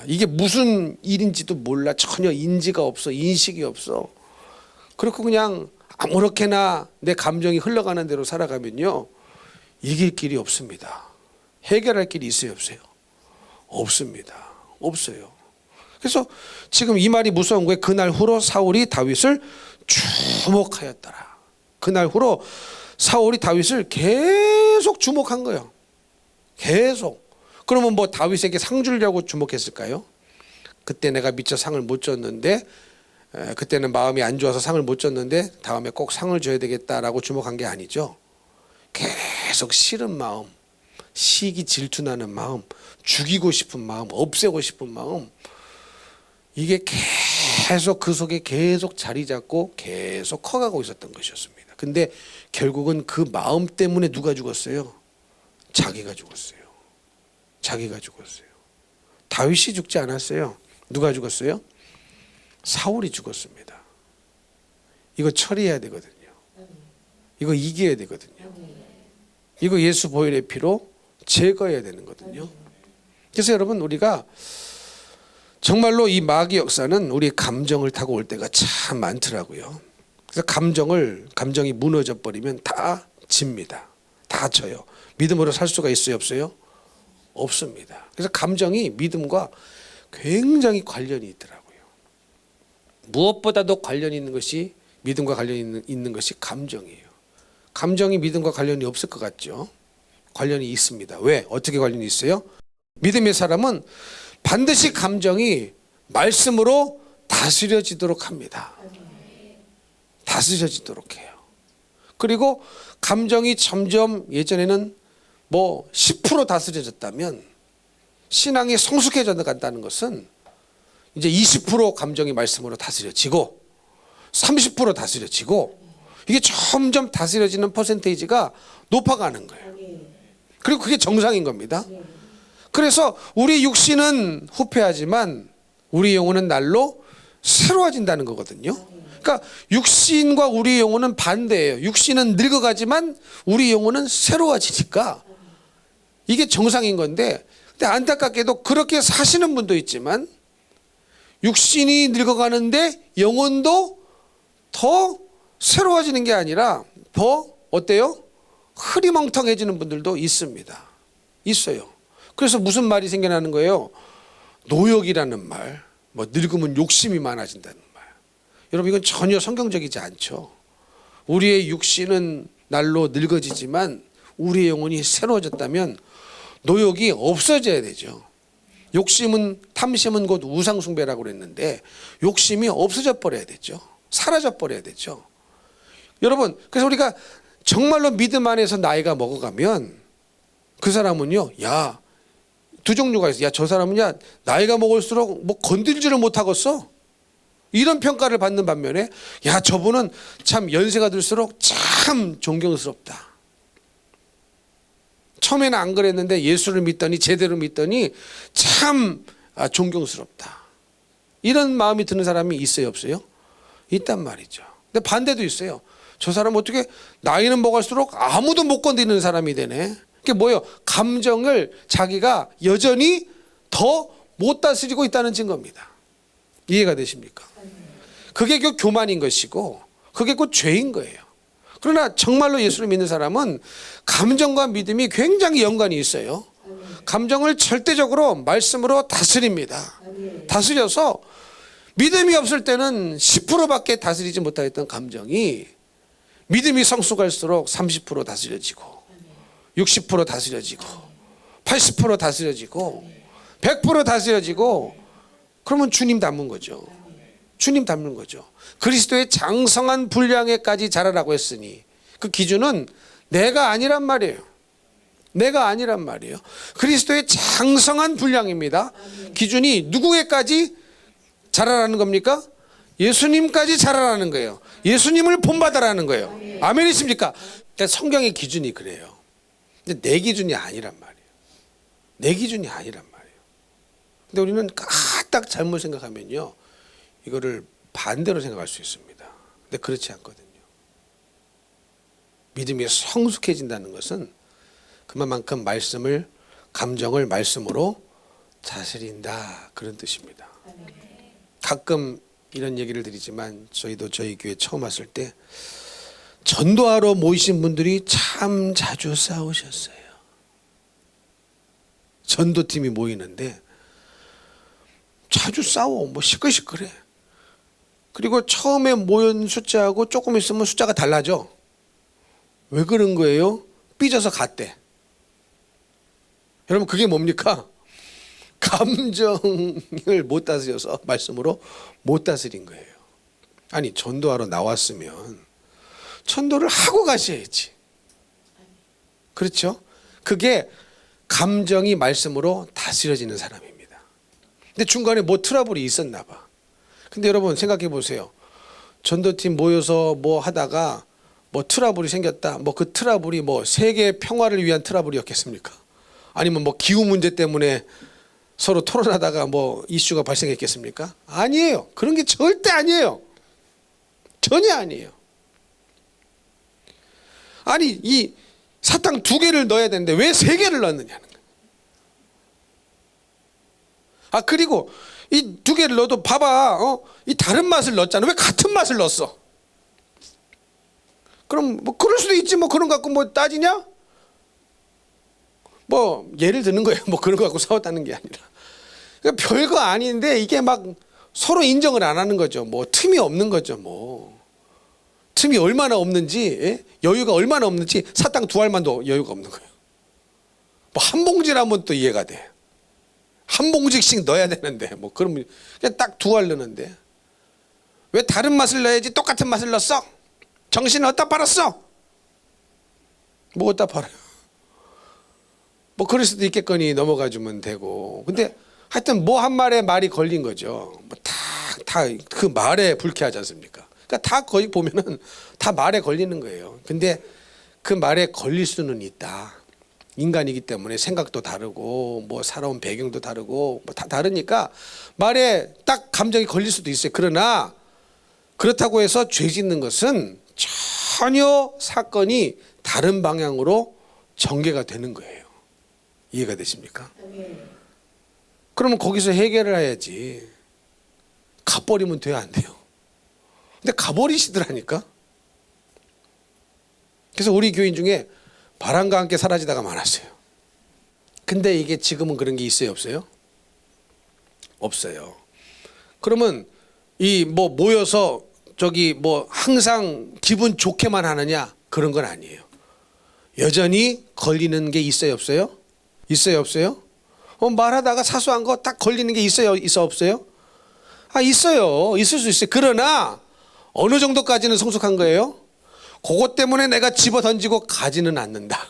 A: 이게 무슨 일인지도 몰라. 전혀 인지가 없어. 인식이 없어. 그렇고 그냥 아무렇게나 내 감정이 흘러가는 대로 살아가면요 이길 길이 없습니다. 해결할 길이 있어요, 없어요? 없습니다. 없어요. 그래서 지금 이 말이 무서운 거예요. 그날 후로 사울이 다윗을 주목하였더라. 그날 후로 사울이 다윗을 계속 주목한 거예요. 계속. 그러면 뭐 다윗에게 상 주려고 주목했을까요? 그때 내가 미처 상을 못 줬는데, 그때는 마음이 안 좋아서 상을 못 줬는데 다음에 꼭 상을 줘야 되겠다라고 주목한 게 아니죠. 계속 싫은 마음, 시기 질투나는 마음, 죽이고 싶은 마음, 없애고 싶은 마음, 이게 계속 그 속에 계속 자리 잡고 계속 커가고 있었던 것이었습니다. 근데 결국은 그 마음 때문에 누가 죽었어요? 자기가 죽었어요. 자기가 죽었어요. 다윗이 죽지 않았어요. 누가 죽었어요? 사울이 죽었습니다. 이거 처리해야 되거든요. 이거 이겨야 되거든요. 이거 예수 보혈의 피로 제거해야 되는 거거든요. 그래서 여러분, 우리가 정말로 이 마귀 역사는 우리 감정을 타고 올 때가 참 많더라고요. 그래서 감정이 무너져 버리면 다 집니다. 다 져요. 믿음으로 살 수가 있어요, 없어요? 없습니다. 그래서 감정이 믿음과 굉장히 관련이 있더라고요. 무엇보다도 관련이 있는 것이, 믿음과 관련이 있는 것이 감정이에요. 감정이 믿음과 관련이 없을 것 같죠? 관련이 있습니다. 왜? 어떻게 관련이 있어요? 믿음의 사람은 반드시 감정이 말씀으로 다스려지도록 합니다. 다스려지도록 해요. 그리고 감정이 점점, 예전에는 뭐 10% 다스려졌다면 신앙이 성숙해져 간다는 것은 이제 20% 감정이 말씀으로 다스려지고 30% 다스려지고, 이게 점점 다스려지는 퍼센테이지가 높아가는 거예요. 그리고 그게 정상인 겁니다. 그래서 우리 육신은 후패하지만 우리 영혼은 날로 새로워진다는 거거든요. 그러니까 육신과 우리 영혼은 반대예요. 육신은 늙어가지만 우리 영혼은 새로워지니까 이게 정상인 건데, 근데 안타깝게도 그렇게 사시는 분도 있지만 육신이 늙어가는데 영혼도 더 새로워지는 게 아니라 더 어때요? 흐리멍텅해지는 분들도 있습니다. 있어요. 그래서 무슨 말이 생겨나는 거예요? 노욕이라는 말, 뭐 늙으면 욕심이 많아진다는 말. 여러분, 이건 전혀 성경적이지 않죠. 우리의 육신은 날로 늙어지지만 우리의 영혼이 새로워졌다면 노욕이 없어져야 되죠. 욕심은, 탐심은 곧 우상숭배라고 그랬는데 욕심이 없어져 버려야 되죠. 사라져 버려야 되죠. 여러분, 그래서 우리가 정말로 믿음 안에서 나이가 먹어가면 그 사람은요, 야, 두 종류가 있어요. 야, 저 사람은 야, 나이가 먹을수록 뭐 건들지를 못하겠어. 이런 평가를 받는 반면에, 야, 저분은 참 연세가 들수록 참 존경스럽다. 처음에는 안 그랬는데 예수를 믿더니 제대로 믿더니 참 존경스럽다. 이런 마음이 드는 사람이 있어요, 없어요? 있단 말이죠. 근데 반대도 있어요. 저 사람 어떻게 나이는 먹을수록 아무도 못 건드리는 사람이 되네. 그게 뭐예요? 감정을 자기가 여전히 더 못 다스리고 있다는 증거입니다. 이해가 되십니까? 그게 그 교만인 것이고 그게 곧 죄인 거예요. 그러나 정말로 예수를 믿는 사람은 감정과 믿음이 굉장히 연관이 있어요. 감정을 절대적으로 말씀으로 다스립니다. 다스려서 믿음이 없을 때는 10%밖에 다스리지 못하였던 감정이 믿음이 성숙할수록 30% 다스려지고 60% 다스려지고 80% 다스려지고 100% 다스려지고 그러면 주님 닮은 거죠. 주님 닮는 거죠. 그리스도의 장성한 분량에까지 자라라고 했으니 그 기준은 내가 아니란 말이에요. 내가 아니란 말이에요. 그리스도의 장성한 분량입니다. 기준이 누구에까지 자라라는 겁니까? 예수님까지 자라라는 거예요. 예수님을 본받아라는 거예요. 아멘이십니까? 그러니까 성경의 기준이 그래요. 근데 내 기준이 아니란 말이에요. 내 기준이 아니란 말이에요. 근데 우리는 까딱 잘못 생각하면요, 이거를 반대로 생각할 수 있습니다. 근데 그렇지 않거든요. 믿음이 성숙해진다는 것은 그만큼 말씀을, 감정을 말씀으로 다스린다, 그런 뜻입니다. 가끔 이런 얘기를 드리지만 저희도 저희 교회 처음 왔을 때 전도하러 모이신 분들이 참 자주 싸우셨어요. 전도팀이 모이는데 자주 싸워. 뭐 시끌시끌해. 그리고 처음에 모인 숫자하고 조금 있으면 숫자가 달라져. 왜 그런 거예요? 삐져서 갔대. 여러분 그게 뭡니까? 감정을 못 다스려서 말씀으로 못 다스린 거예요. 아니 전도하러 나왔으면 전도를 하고 가셔야지. 그렇죠? 그게 감정이 말씀으로 다스려지는 사람입니다. 근데 중간에 뭐 트러블이 있었나 봐. 근데 여러분 생각해 보세요. 전도팀 모여서 뭐 하다가 뭐 트러블이 생겼다. 뭐 그 트러블이 뭐 세계 평화를 위한 트러블이었겠습니까? 아니면 뭐 기후 문제 때문에 서로 토론하다가 뭐 이슈가 발생했겠습니까? 아니에요. 그런 게 절대 아니에요. 전혀 아니에요. 아니 이 사탕 2개를 넣어야 되는데 왜 3개를 넣느냐는 거예요. 아 그리고 이 2개를 넣어도 봐봐, 이 다른 맛을 넣었잖아. 왜 같은 맛을 넣었어? 그럼 뭐 그럴 수도 있지. 뭐 그런 거 갖고 뭐 따지냐? 뭐 예를 드는 거예요. 뭐 그런 거 갖고 싸웠다는 게 아니라. 그러니까 별거 아닌데 이게 막 서로 인정을 안 하는 거죠. 뭐 틈이 없는 거죠. 뭐 틈이 얼마나 없는지, 예? 여유가 얼마나 없는지 사탕 2알만도 여유가 없는 거예요. 뭐 한 봉지라면 또 이해가 돼. 한 봉지씩 넣어야 되는데 뭐 그러면 그냥 딱 2알 넣는데 왜 다른 맛을 넣어야지 똑같은 맛을 넣었어? 정신 어디다 팔았어? 뭐 어디다 팔아요? 뭐 그럴 수도 있겠거니 넘어가 주면 되고. 근데 하여튼 뭐 한 말에 말이 걸린 거죠. 뭐 다 그 말에 불쾌하지 않습니까? 그러니까 다 거의 보면은 다 말에 걸리는 거예요. 근데 그 말에 걸릴 수는 있다. 인간이기 때문에 생각도 다르고 뭐 살아온 배경도 다르고 뭐 다 다르니까 말에 딱 감정이 걸릴 수도 있어요. 그러나 그렇다고 해서 죄 짓는 것은 전혀 사건이 다른 방향으로 전개가 되는 거예요. 이해가 되십니까? 그러면 거기서 해결을 해야지. 가버리면 돼야 안 돼요. 근데 가버리시더라니까. 그래서 우리 교인 중에 바람과 함께 사라지다가 많았어요. 근데 이게 지금은 그런 게 있어요, 없어요? 없어요. 그러면 이 뭐 모여서 저기 뭐 항상 기분 좋게만 하느냐? 그런 건 아니에요. 여전히 걸리는 게 있어요, 없어요? 있어요, 없어요? 말하다가 사소한 거 딱 걸리는 게 있어요, 있어, 없어요? 아, 있어요. 있을 수 있어요. 그러나 어느 정도까지는 성숙한 거예요? 그것 때문에 내가 집어 던지고 가지는 않는다.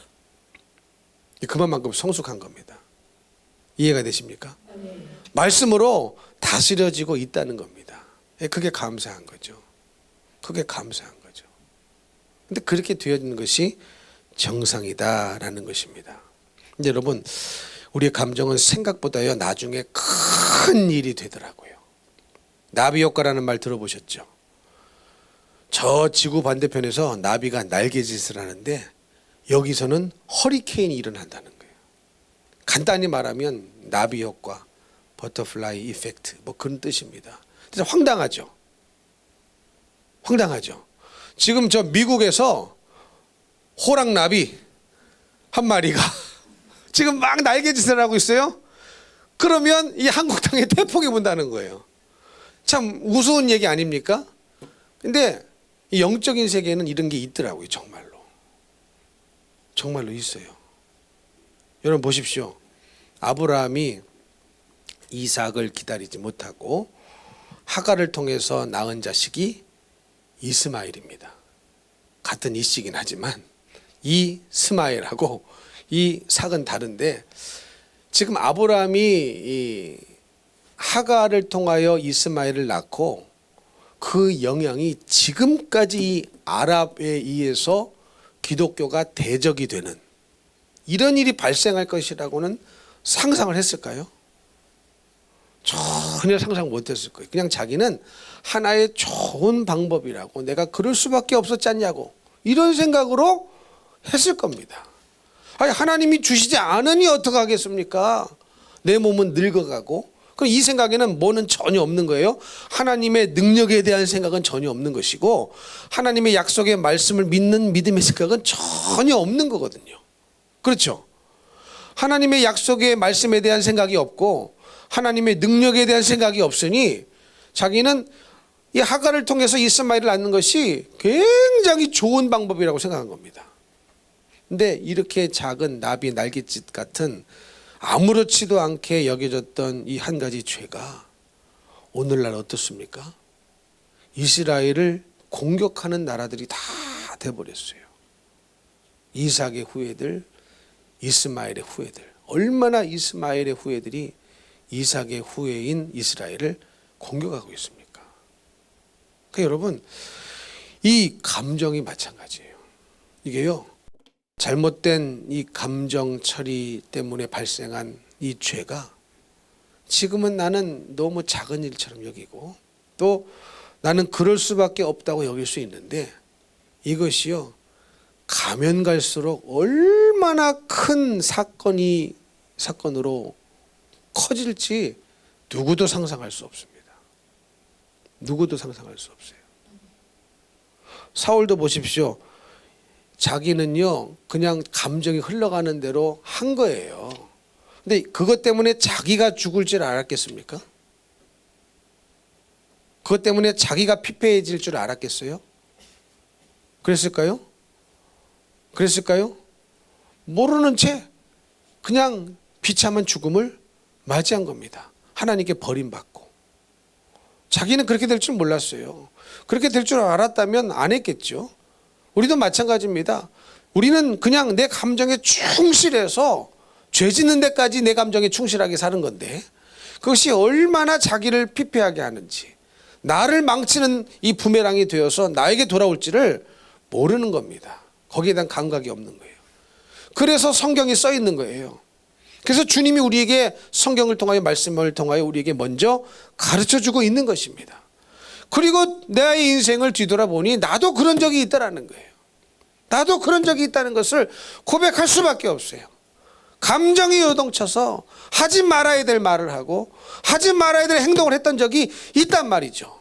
A: 그만큼 성숙한 겁니다. 이해가 되십니까? 말씀으로 다스려지고 있다는 겁니다. 그게 감사한 거죠. 그게 감사한 거죠. 근데 그렇게 되어지는 것이 정상이다라는 것입니다. 근데 여러분, 우리의 감정은 생각보다요 나중에 큰 일이 되더라고요. 나비 효과라는 말 들어보셨죠? 저 지구 반대편에서 나비가 날개짓을 하는데 여기서는 허리케인이 일어난다는 거예요. 간단히 말하면 나비 효과, 버터플라이 이펙트 뭐 그런 뜻입니다. 진짜 황당하죠. 황당하죠. 지금 저 미국에서 호랑나비 한 마리가 지금 막 날개짓을 하고 있어요. 그러면 이 한국 땅에 태풍이 분다는 거예요. 참 우스운 얘기 아닙니까? 근데 이 영적인 세계에는 이런 게 있더라고요. 정말로. 정말로 있어요. 여러분 보십시오. 아브라함이 이삭을 기다리지 못하고 하갈을 통해서 낳은 자식이 이스마엘입니다. 같은 이씨긴 하지만 이스마엘하고 이삭은 다른데, 지금 아브라함이 이 하갈을 통하여 이스마엘을 낳고 그 영향이 지금까지 이 아랍에 의해서 기독교가 대적이 되는 이런 일이 발생할 것이라고는 상상을 했을까요? 전혀 상상 못했을 거예요. 그냥 자기는 하나의 좋은 방법이라고, 내가 그럴 수밖에 없었지 않냐고 이런 생각으로 했을 겁니다. 아니, 하나님이 주시지 않으니 어떡하겠습니까? 내 몸은 늙어가고. 그럼 이 생각에는 뭐는 전혀 없는 거예요. 하나님의 능력에 대한 생각은 전혀 없는 것이고, 하나님의 약속의 말씀을 믿는 믿음의 생각은 전혀 없는 거거든요. 그렇죠? 하나님의 약속의 말씀에 대한 생각이 없고 하나님의 능력에 대한 생각이 없으니 자기는 이 하갈을 통해서 이스마엘을 낳는 것이 굉장히 좋은 방법이라고 생각한 겁니다. 근데 이렇게 작은 나비 날갯짓 같은 아무렇지도 않게 여겨졌던 이 한 가지 죄가 오늘날 어떻습니까? 이스라엘을 공격하는 나라들이 다 돼버렸어요. 이삭의 후예들, 이스마엘의 후예들. 얼마나 이스마엘의 후예들이 이삭의 후예인 이스라엘을 공격하고 있습니까? 그러니까 여러분, 이 감정이 마찬가지예요. 이게요, 잘못된 이 감정 처리 때문에 발생한 이 죄가 지금은 나는 너무 작은 일처럼 여기고 또 나는 그럴 수밖에 없다고 여길 수 있는데, 이것이요 가면 갈수록 얼마나 큰 사건으로 커질지 누구도 상상할 수 없습니다. 누구도 상상할 수 없어요. 사울도 보십시오. 자기는요 그냥 감정이 흘러가는 대로 한 거예요. 근데 그것 때문에 자기가 죽을 줄 알았겠습니까? 그것 때문에 자기가 피폐해질 줄 알았겠어요? 그랬을까요? 그랬을까요? 모르는 채 그냥 비참한 죽음을 맞이한 겁니다. 하나님께 버림받고. 자기는 그렇게 될 줄 몰랐어요. 그렇게 될 줄 알았다면 안 했겠죠. 우리도 마찬가지입니다. 우리는 그냥 내 감정에 충실해서 죄 짓는 데까지 내 감정에 충실하게 사는 건데, 그것이 얼마나 자기를 피폐하게 하는지, 나를 망치는 이 부메랑이 되어서 나에게 돌아올지를 모르는 겁니다. 거기에 대한 감각이 없는 거예요. 그래서 성경이 써 있는 거예요. 그래서 주님이 우리에게 성경을 통하여 말씀을 통하여 우리에게 먼저 가르쳐주고 있는 것입니다. 그리고 나의 인생을 뒤돌아보니 나도 그런 적이 있다라는 거예요. 나도 그런 적이 있다는 것을 고백할 수밖에 없어요. 감정이 요동쳐서 하지 말아야 될 말을 하고 하지 말아야 될 행동을 했던 적이 있단 말이죠.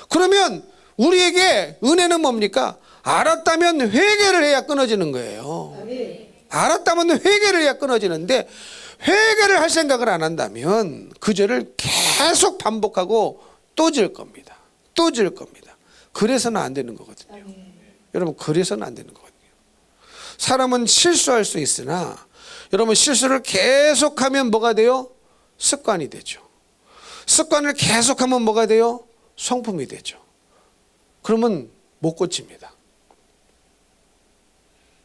A: 그러면 우리에게 은혜는 뭡니까? 알았다면 회개를 해야 끊어지는 거예요. 알았다면 회개를 해야 끊어지는데, 회개를 할 생각을 안 한다면 그 죄를 계속 반복하고 또 지을 겁니다. 또 지을 겁니다. 그래서는 안 되는 거거든요. 여러분, 그래서는 안 되는 거거든요. 사람은 실수할 수 있으나 여러분, 실수를 계속하면 뭐가 돼요? 습관이 되죠. 습관을 계속하면 뭐가 돼요? 성품이 되죠. 그러면 못 고칩니다.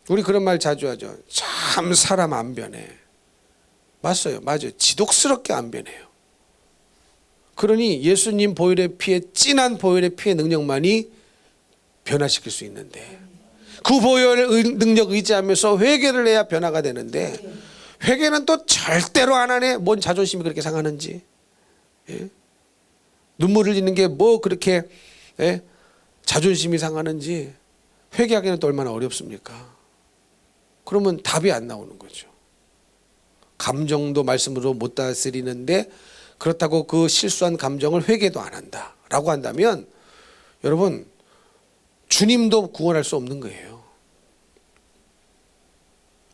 A: 우리 그런 말 자주 하죠. 참 사람 안 변해. 맞아요. 맞아요. 지독스럽게 안 변해요. 그러니 예수님 보혈의 피에, 진한 보혈의 피의 능력만이 변화시킬 수 있는데, 그 보혈의 능력 의지하면서 회개를 해야 변화가 되는데 회개는 또 절대로 안 하네. 뭔 자존심이 그렇게 상하는지. 예? 눈물을 흘리는 게 뭐 그렇게 예? 자존심이 상하는지 회개하기는 또 얼마나 어렵습니까? 그러면 답이 안 나오는 거죠. 감정도 말씀으로 못 다스리는데 그렇다고 그 실수한 감정을 회개도 안 한다라고 한다면 여러분 주님도 구원할 수 없는 거예요.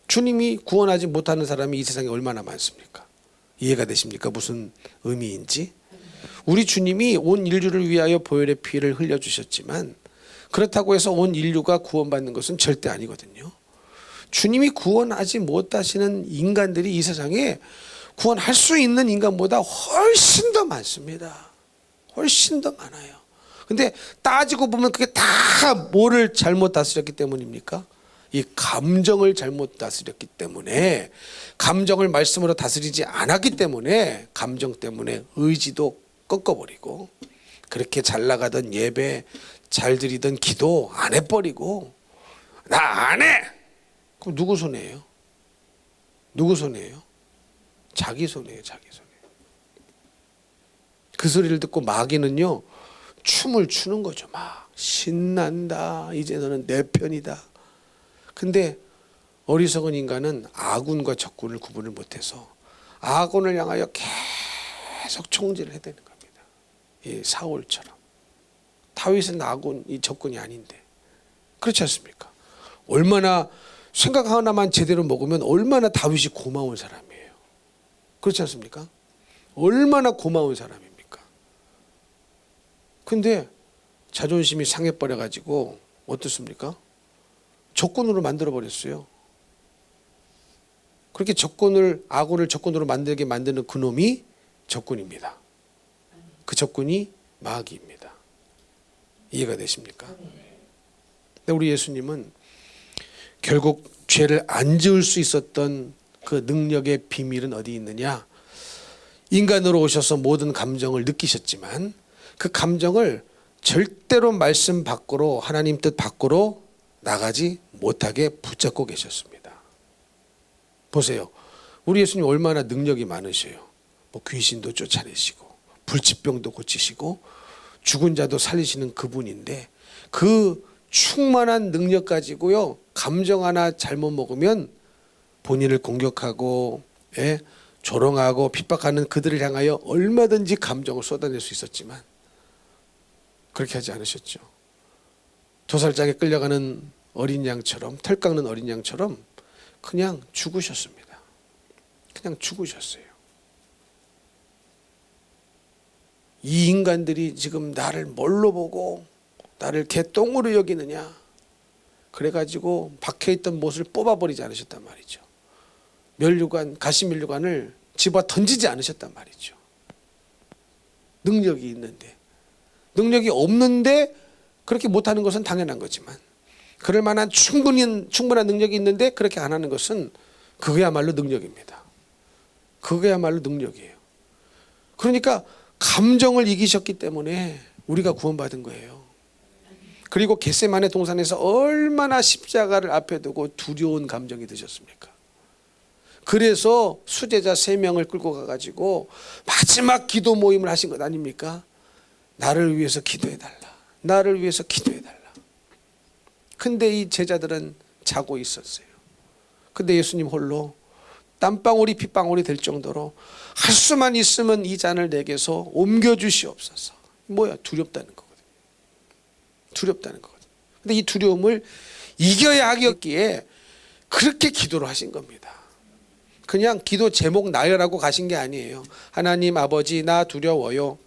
A: 주님이 구원하지 못하는 사람이 이 세상에 얼마나 많습니까? 이해가 되십니까? 무슨 의미인지? 우리 주님이 온 인류를 위하여 보혈의 피를 흘려주셨지만 그렇다고 해서 온 인류가 구원받는 것은 절대 아니거든요. 주님이 구원하지 못하시는 인간들이 이 세상에 구원할 수 있는 인간보다 훨씬 더 많습니다. 훨씬 더 많아요. 근데 따지고 보면 그게 다 뭐를 잘못 다스렸기 때문입니까? 이 감정을 잘못 다스렸기 때문에, 감정을 말씀으로 다스리지 않았기 때문에 감정 때문에 의지도 꺾어버리고 그렇게 잘 나가던 예배 잘 드리던 기도 안 해버리고 나 안 해! 그럼 누구 손해예요? 누구 손해예요? 자기 손해예요. 자기 손해. 그 소리를 듣고 마귀는요 춤을 추는 거죠. 막 신난다. 이제 너는 내 편이다. 근데 어리석은 인간은 아군과 적군을 구분을 못해서 아군을 향하여 계속 총질을 해야 되는 겁니다. 이 사울처럼. 다윗은 아군, 이 적군이 아닌데. 그렇지 않습니까? 얼마나 생각 하나만 제대로 먹으면 얼마나 다윗이 고마운 사람이에요. 그렇지 않습니까? 얼마나 고마운 사람입니까? 근데 자존심이 상해버려가지고 어떻습니까? 적군으로 만들어버렸어요. 그렇게 아군을 적군으로 만들게 만드는 그놈이 적군입니다. 그 적군이 마귀입니다. 이해가 되십니까? 근데 우리 예수님은 결국 죄를 안 지을 수 있었던 그 능력의 비밀은 어디 있느냐? 인간으로 오셔서 모든 감정을 느끼셨지만 그 감정을 절대로 말씀 밖으로, 하나님 뜻 밖으로 나가지 못하게 붙잡고 계셨습니다. 보세요. 우리 예수님 얼마나 능력이 많으셔요. 뭐 귀신도 쫓아내시고 불치병도 고치시고 죽은 자도 살리시는 그분인데 그 충만한 능력 가지고요 감정 하나 잘못 먹으면 본인을 공격하고 조롱하고 핍박하는 그들을 향하여 얼마든지 감정을 쏟아낼 수 있었지만 그렇게 하지 않으셨죠. 도살장에 끌려가는 어린 양처럼, 털 깎는 어린 양처럼 그냥 죽으셨습니다. 그냥 죽으셨어요. 이 인간들이 지금 나를 뭘로 보고 나를 개똥으로 여기느냐, 그래가지고 박혀있던 못을 뽑아버리지 않으셨단 말이죠. 면류관, 가시면류관을 집어 던지지 않으셨단 말이죠. 능력이 있는데, 능력이 없는데 그렇게 못하는 것은 당연한 거지만 그럴 만한 충분한 능력이 있는데 그렇게 안 하는 것은 그거야말로 능력입니다. 그거야말로 능력이에요. 그러니까 감정을 이기셨기 때문에 우리가 구원받은 거예요. 그리고 겟세마네 동산에서 얼마나 십자가를 앞에 두고 두려운 감정이 드셨습니까? 그래서 수제자 3명을 끌고 가가지고 마지막 기도 모임을 하신 것 아닙니까? 나를 위해서 기도해달라. 나를 위해서 기도해달라. 근데 이 제자들은 자고 있었어요. 근데 예수님 홀로 땀방울이 핏방울이 될 정도로 할 수만 있으면 이 잔을 내게서 옮겨주시옵소서. 뭐야? 두렵다는 거거든요. 두렵다는 거거든요. 근데 이 두려움을 이겨야 하기에 그렇게 기도를 하신 겁니다. 그냥 기도 제목 나열하고 가신 게 아니에요. 하나님 아버지 나 두려워요.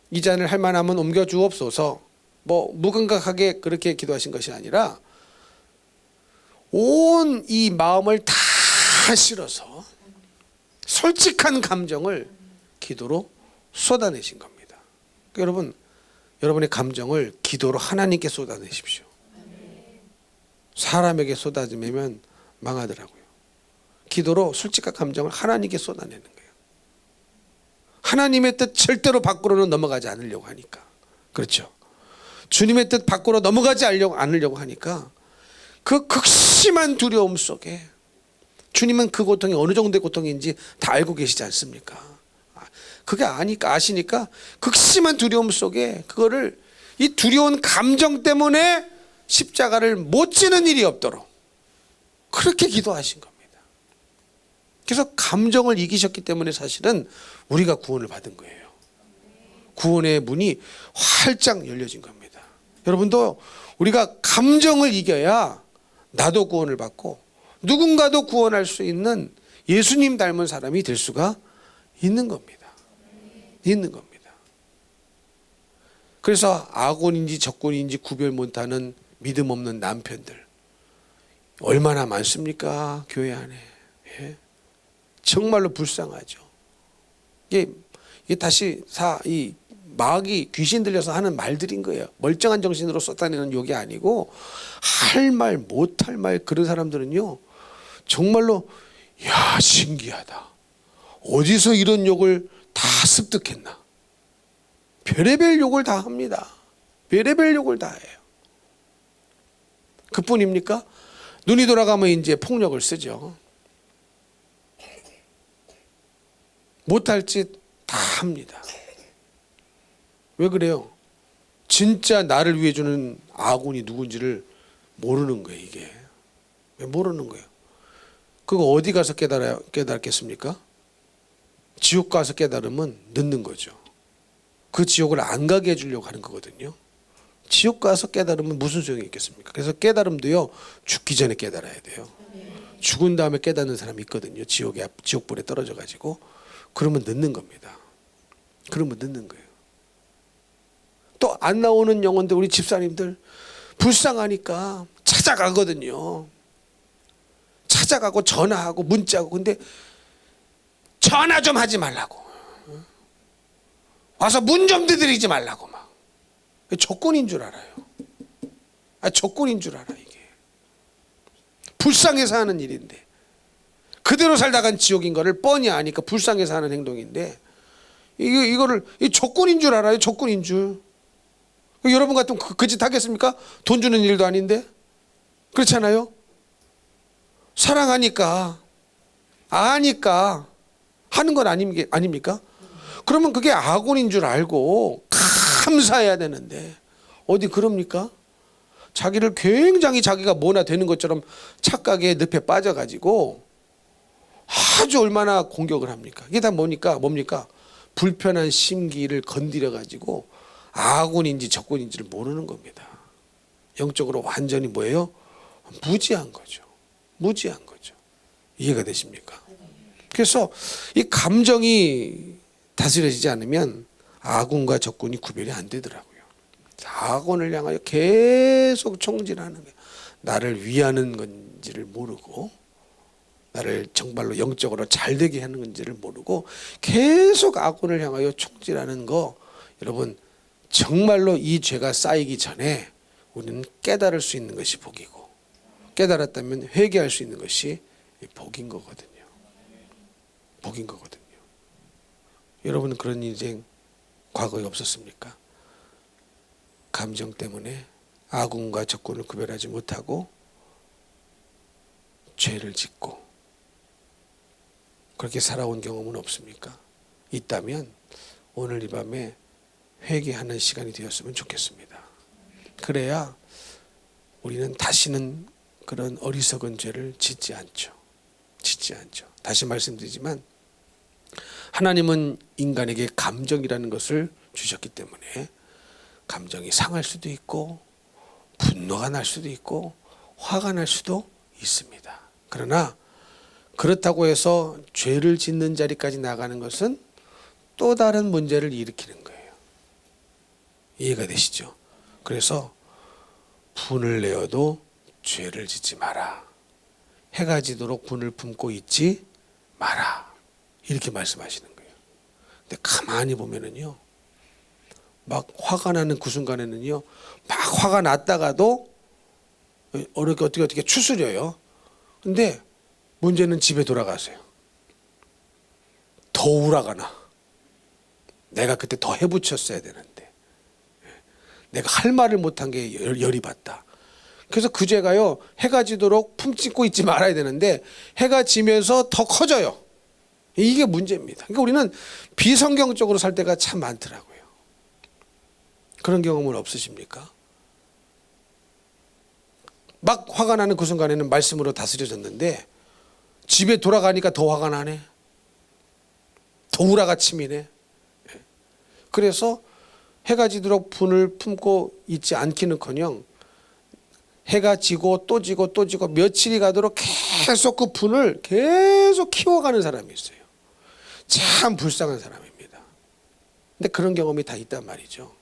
A: 이 잔을 할 만하면 옮겨주옵소서. 뭐 무감각하게 그렇게 기도하신 것이 아니라 온 이 마음을 다 실어서 솔직한 감정을 기도로 쏟아내신 겁니다. 그러니까 여러분, 여러분의 감정을 기도로 하나님께 쏟아내십시오. 사람에게 쏟아지면 망하더라고요. 기도로 솔직한 감정을 하나님께 쏟아내는 거예요. 하나님의 뜻 절대로 밖으로는 넘어가지 않으려고 하니까. 그렇죠. 주님의 뜻 밖으로 넘어가지 않으려고 하니까 그 극심한 두려움 속에 주님은 그 고통이 어느 정도의 고통인지 다 알고 계시지 않습니까? 그게 아시니까 극심한 두려움 속에 그거를 이 두려운 감정 때문에 십자가를 못 지는 일이 없도록 그렇게 기도하신 겁니다. 그래서 감정을 이기셨기 때문에 사실은 우리가 구원을 받은 거예요. 구원의 문이 활짝 열려진 겁니다. 여러분도 우리가 감정을 이겨야 나도 구원을 받고 누군가도 구원할 수 있는 예수님 닮은 사람이 될 수가 있는 겁니다. 있는 겁니다. 그래서 악원인지 적군인지 구별 못하는 믿음 없는 남편들 얼마나 많습니까? 교회 안에. 예? 정말로 불쌍하죠. 이게 다시 이 마귀 귀신 들려서 하는 말들인 거예요. 멀쩡한 정신으로 쏟아내는 욕이 아니고 할 말 못할 말 그런 사람들은요 정말로 야 신기하다. 어디서 이런 욕을 다 습득했나. 별의별 욕을 다 합니다. 별의별 욕을 다 해요. 그뿐입니까? 눈이 돌아가면 이제 폭력을 쓰죠. 못할 짓 다 합니다. 왜 그래요? 진짜 나를 위해 주는 아군이 누군지를 모르는 거예요. 이게 왜 모르는 거예요? 그거 어디 가서 깨달겠습니까? 지옥 가서 깨달으면 늦는 거죠. 그 지옥을 안 가게 해주려고 하는 거거든요. 지옥 가서 깨달으면 무슨 소용이 있겠습니까? 그래서 깨달음도요 죽기 전에 깨달아야 돼요. 죽은 다음에 깨닫는 사람이 있거든요. 지옥불에 떨어져 가지고 그러면 늦는 겁니다. 그러면 늦는 거예요. 또 안 나오는 영혼들 우리 집사님들 불쌍하니까 찾아가거든요. 찾아가고 전화하고 문자하고 근데 전화 좀 하지 말라고 와서 문 좀 두드리지 말라고 막 조건인 줄 알아요. 조건인 줄 알아. 이게 불쌍해서 하는 일인데 그대로 살다간 지옥인 거를 뻔히 아니까 불쌍해서 하는 행동인데 이거를 조건인 줄 알아요. 조건인 줄. 여러분 같으면 그 짓 하겠습니까? 돈 주는 일도 아닌데. 그렇잖아요. 사랑하니까 아니까 하는 건 아닙니까? 그러면 그게 악원인 줄 알고 감사해야 되는데 어디 그럽니까? 자기를 굉장히 자기가 뭐나 되는 것처럼 착각의 늪에 빠져가지고 아주 얼마나 공격을 합니까? 이게 다 뭡니까? 불편한 심기를 건드려가지고 악원인지 적군인지를 모르는 겁니다. 영적으로 완전히 뭐예요? 무지한 거죠. 무지한 거죠. 이해가 되십니까? 그래서 이 감정이 다스려지지 않으면 아군과 적군이 구별이 안 되더라고요. 아군을 향하여 계속 총질하는 거예요. 나를 위하는 건지를 모르고 나를 정말로 영적으로 잘 되게 하는 건지를 모르고 계속 아군을 향하여 총질하는 거 여러분 정말로 이 죄가 쌓이기 전에 우리는 깨달을 수 있는 것이 복이고 깨달았다면 회개할 수 있는 것이 복인 거거든요. 복인 거거든요. 여러분은 그런 인생 과거에 없었습니까? 감정 때문에 아군과 적군을 구별하지 못하고 죄를 짓고 그렇게 살아온 경험은 없습니까? 있다면 오늘 이 밤에 회개하는 시간이 되었으면 좋겠습니다. 그래야 우리는 다시는 그런 어리석은 죄를 짓지 않죠. 다시 말씀드리지만 하나님은 인간에게 감정이라는 것을 주셨기 때문에 감정이 상할 수도 있고 분노가 날 수도 있고 화가 날 수도 있습니다. 그러나 그렇다고 해서 죄를 짓는 자리까지 나가는 것은 또 다른 문제를 일으키는 거예요. 이해가 되시죠? 그래서 분을 내어도 죄를 짓지 마라. 해가 지도록 분을 품고 있지 마라. 이렇게 말씀하시는 거예요. 근데 가만히 보면은요, 막 화가 나는 그 순간에는요, 막 화가 났다가도 어떻게 추스려요. 근데 문제는 집에 돌아가세요. 더 우라가 나. 내가 그때 더 해붙였어야 되는데. 내가 할 말을 못한 게 열이 받다. 그래서 그 죄가요, 해가 지도록 품짓고 있지 말아야 되는데 해가 지면서 더 커져요. 이게 문제입니다. 그러니까 우리는 비성경적으로 살 때가 참 많더라고요. 그런 경험은 없으십니까? 막 화가 나는 그 순간에는 말씀으로 다스려졌는데 집에 돌아가니까 더 화가 나네. 더 우라가 치미네. 그래서 해가 지도록 분을 품고 있지 않기는커녕 해가 지고 또 지고 또 지고 며칠이 가도록 계속 그 분을 계속 키워가는 사람이 있어요. 참 불쌍한 사람입니다. 근데 그런 경험이 다 있단 말이죠.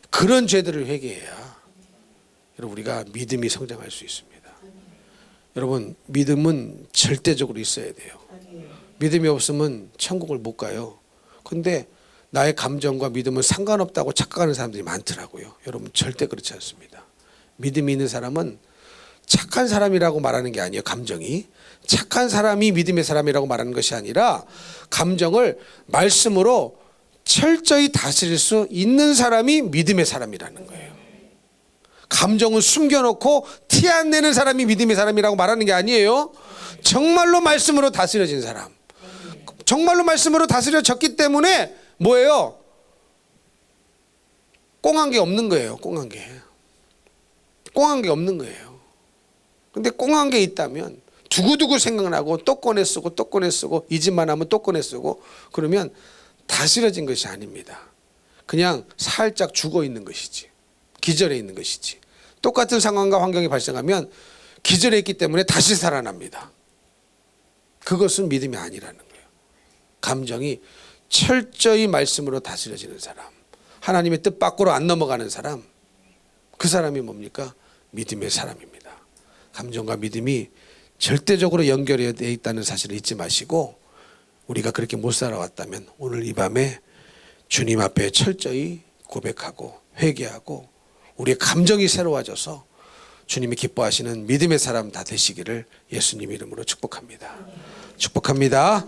A: 그런 죄들을 회개해야 여러분 우리가 믿음이 성장할 수 있습니다. 여러분 믿음은 절대적으로 있어야 돼요. 믿음이 없으면 천국을 못 가요. 근데 나의 감정과 믿음은 상관없다고 착각하는 사람들이 많더라고요. 여러분 절대 그렇지 않습니다. 믿음이 있는 사람은 착한 사람이라고 말하는 게 아니에요. 감정이 착한 사람이 믿음의 사람이라고 말하는 것이 아니라 감정을 말씀으로 철저히 다스릴 수 있는 사람이 믿음의 사람이라는 거예요. 감정은 숨겨놓고 티 안 내는 사람이 믿음의 사람이라고 말하는 게 아니에요. 정말로 말씀으로 다스려진 사람, 정말로 말씀으로 다스려졌기 때문에 뭐예요? 꽁한 게 없는 거예요. 꽁한 게 없는 거예요. 근데 꽁한 게 있다면 두고두고 생각나고 또 꺼내 쓰고 또 꺼내 쓰고 이 짓만 하면 또 꺼내 쓰고 그러면 다스려진 것이 아닙니다. 그냥 살짝 죽어 있는 것이지, 기절해 있는 것이지. 똑같은 상황과 환경이 발생하면 기절해 있기 때문에 다시 살아납니다. 그것은 믿음이 아니라는 거예요. 감정이 철저히 말씀으로 다스려지는 사람, 하나님의 뜻 밖으로 안 넘어가는 사람, 그 사람이 뭡니까? 믿음의 사람입니다. 감정과 믿음이 절대적으로 연결되어 있다는 사실을 잊지 마시고 우리가 그렇게 못 살아왔다면 오늘 이 밤에 주님 앞에 철저히 고백하고 회개하고 우리의 감정이 새로워져서 주님이 기뻐하시는 믿음의 사람 다 되시기를 예수님 이름으로 축복합니다. 축복합니다.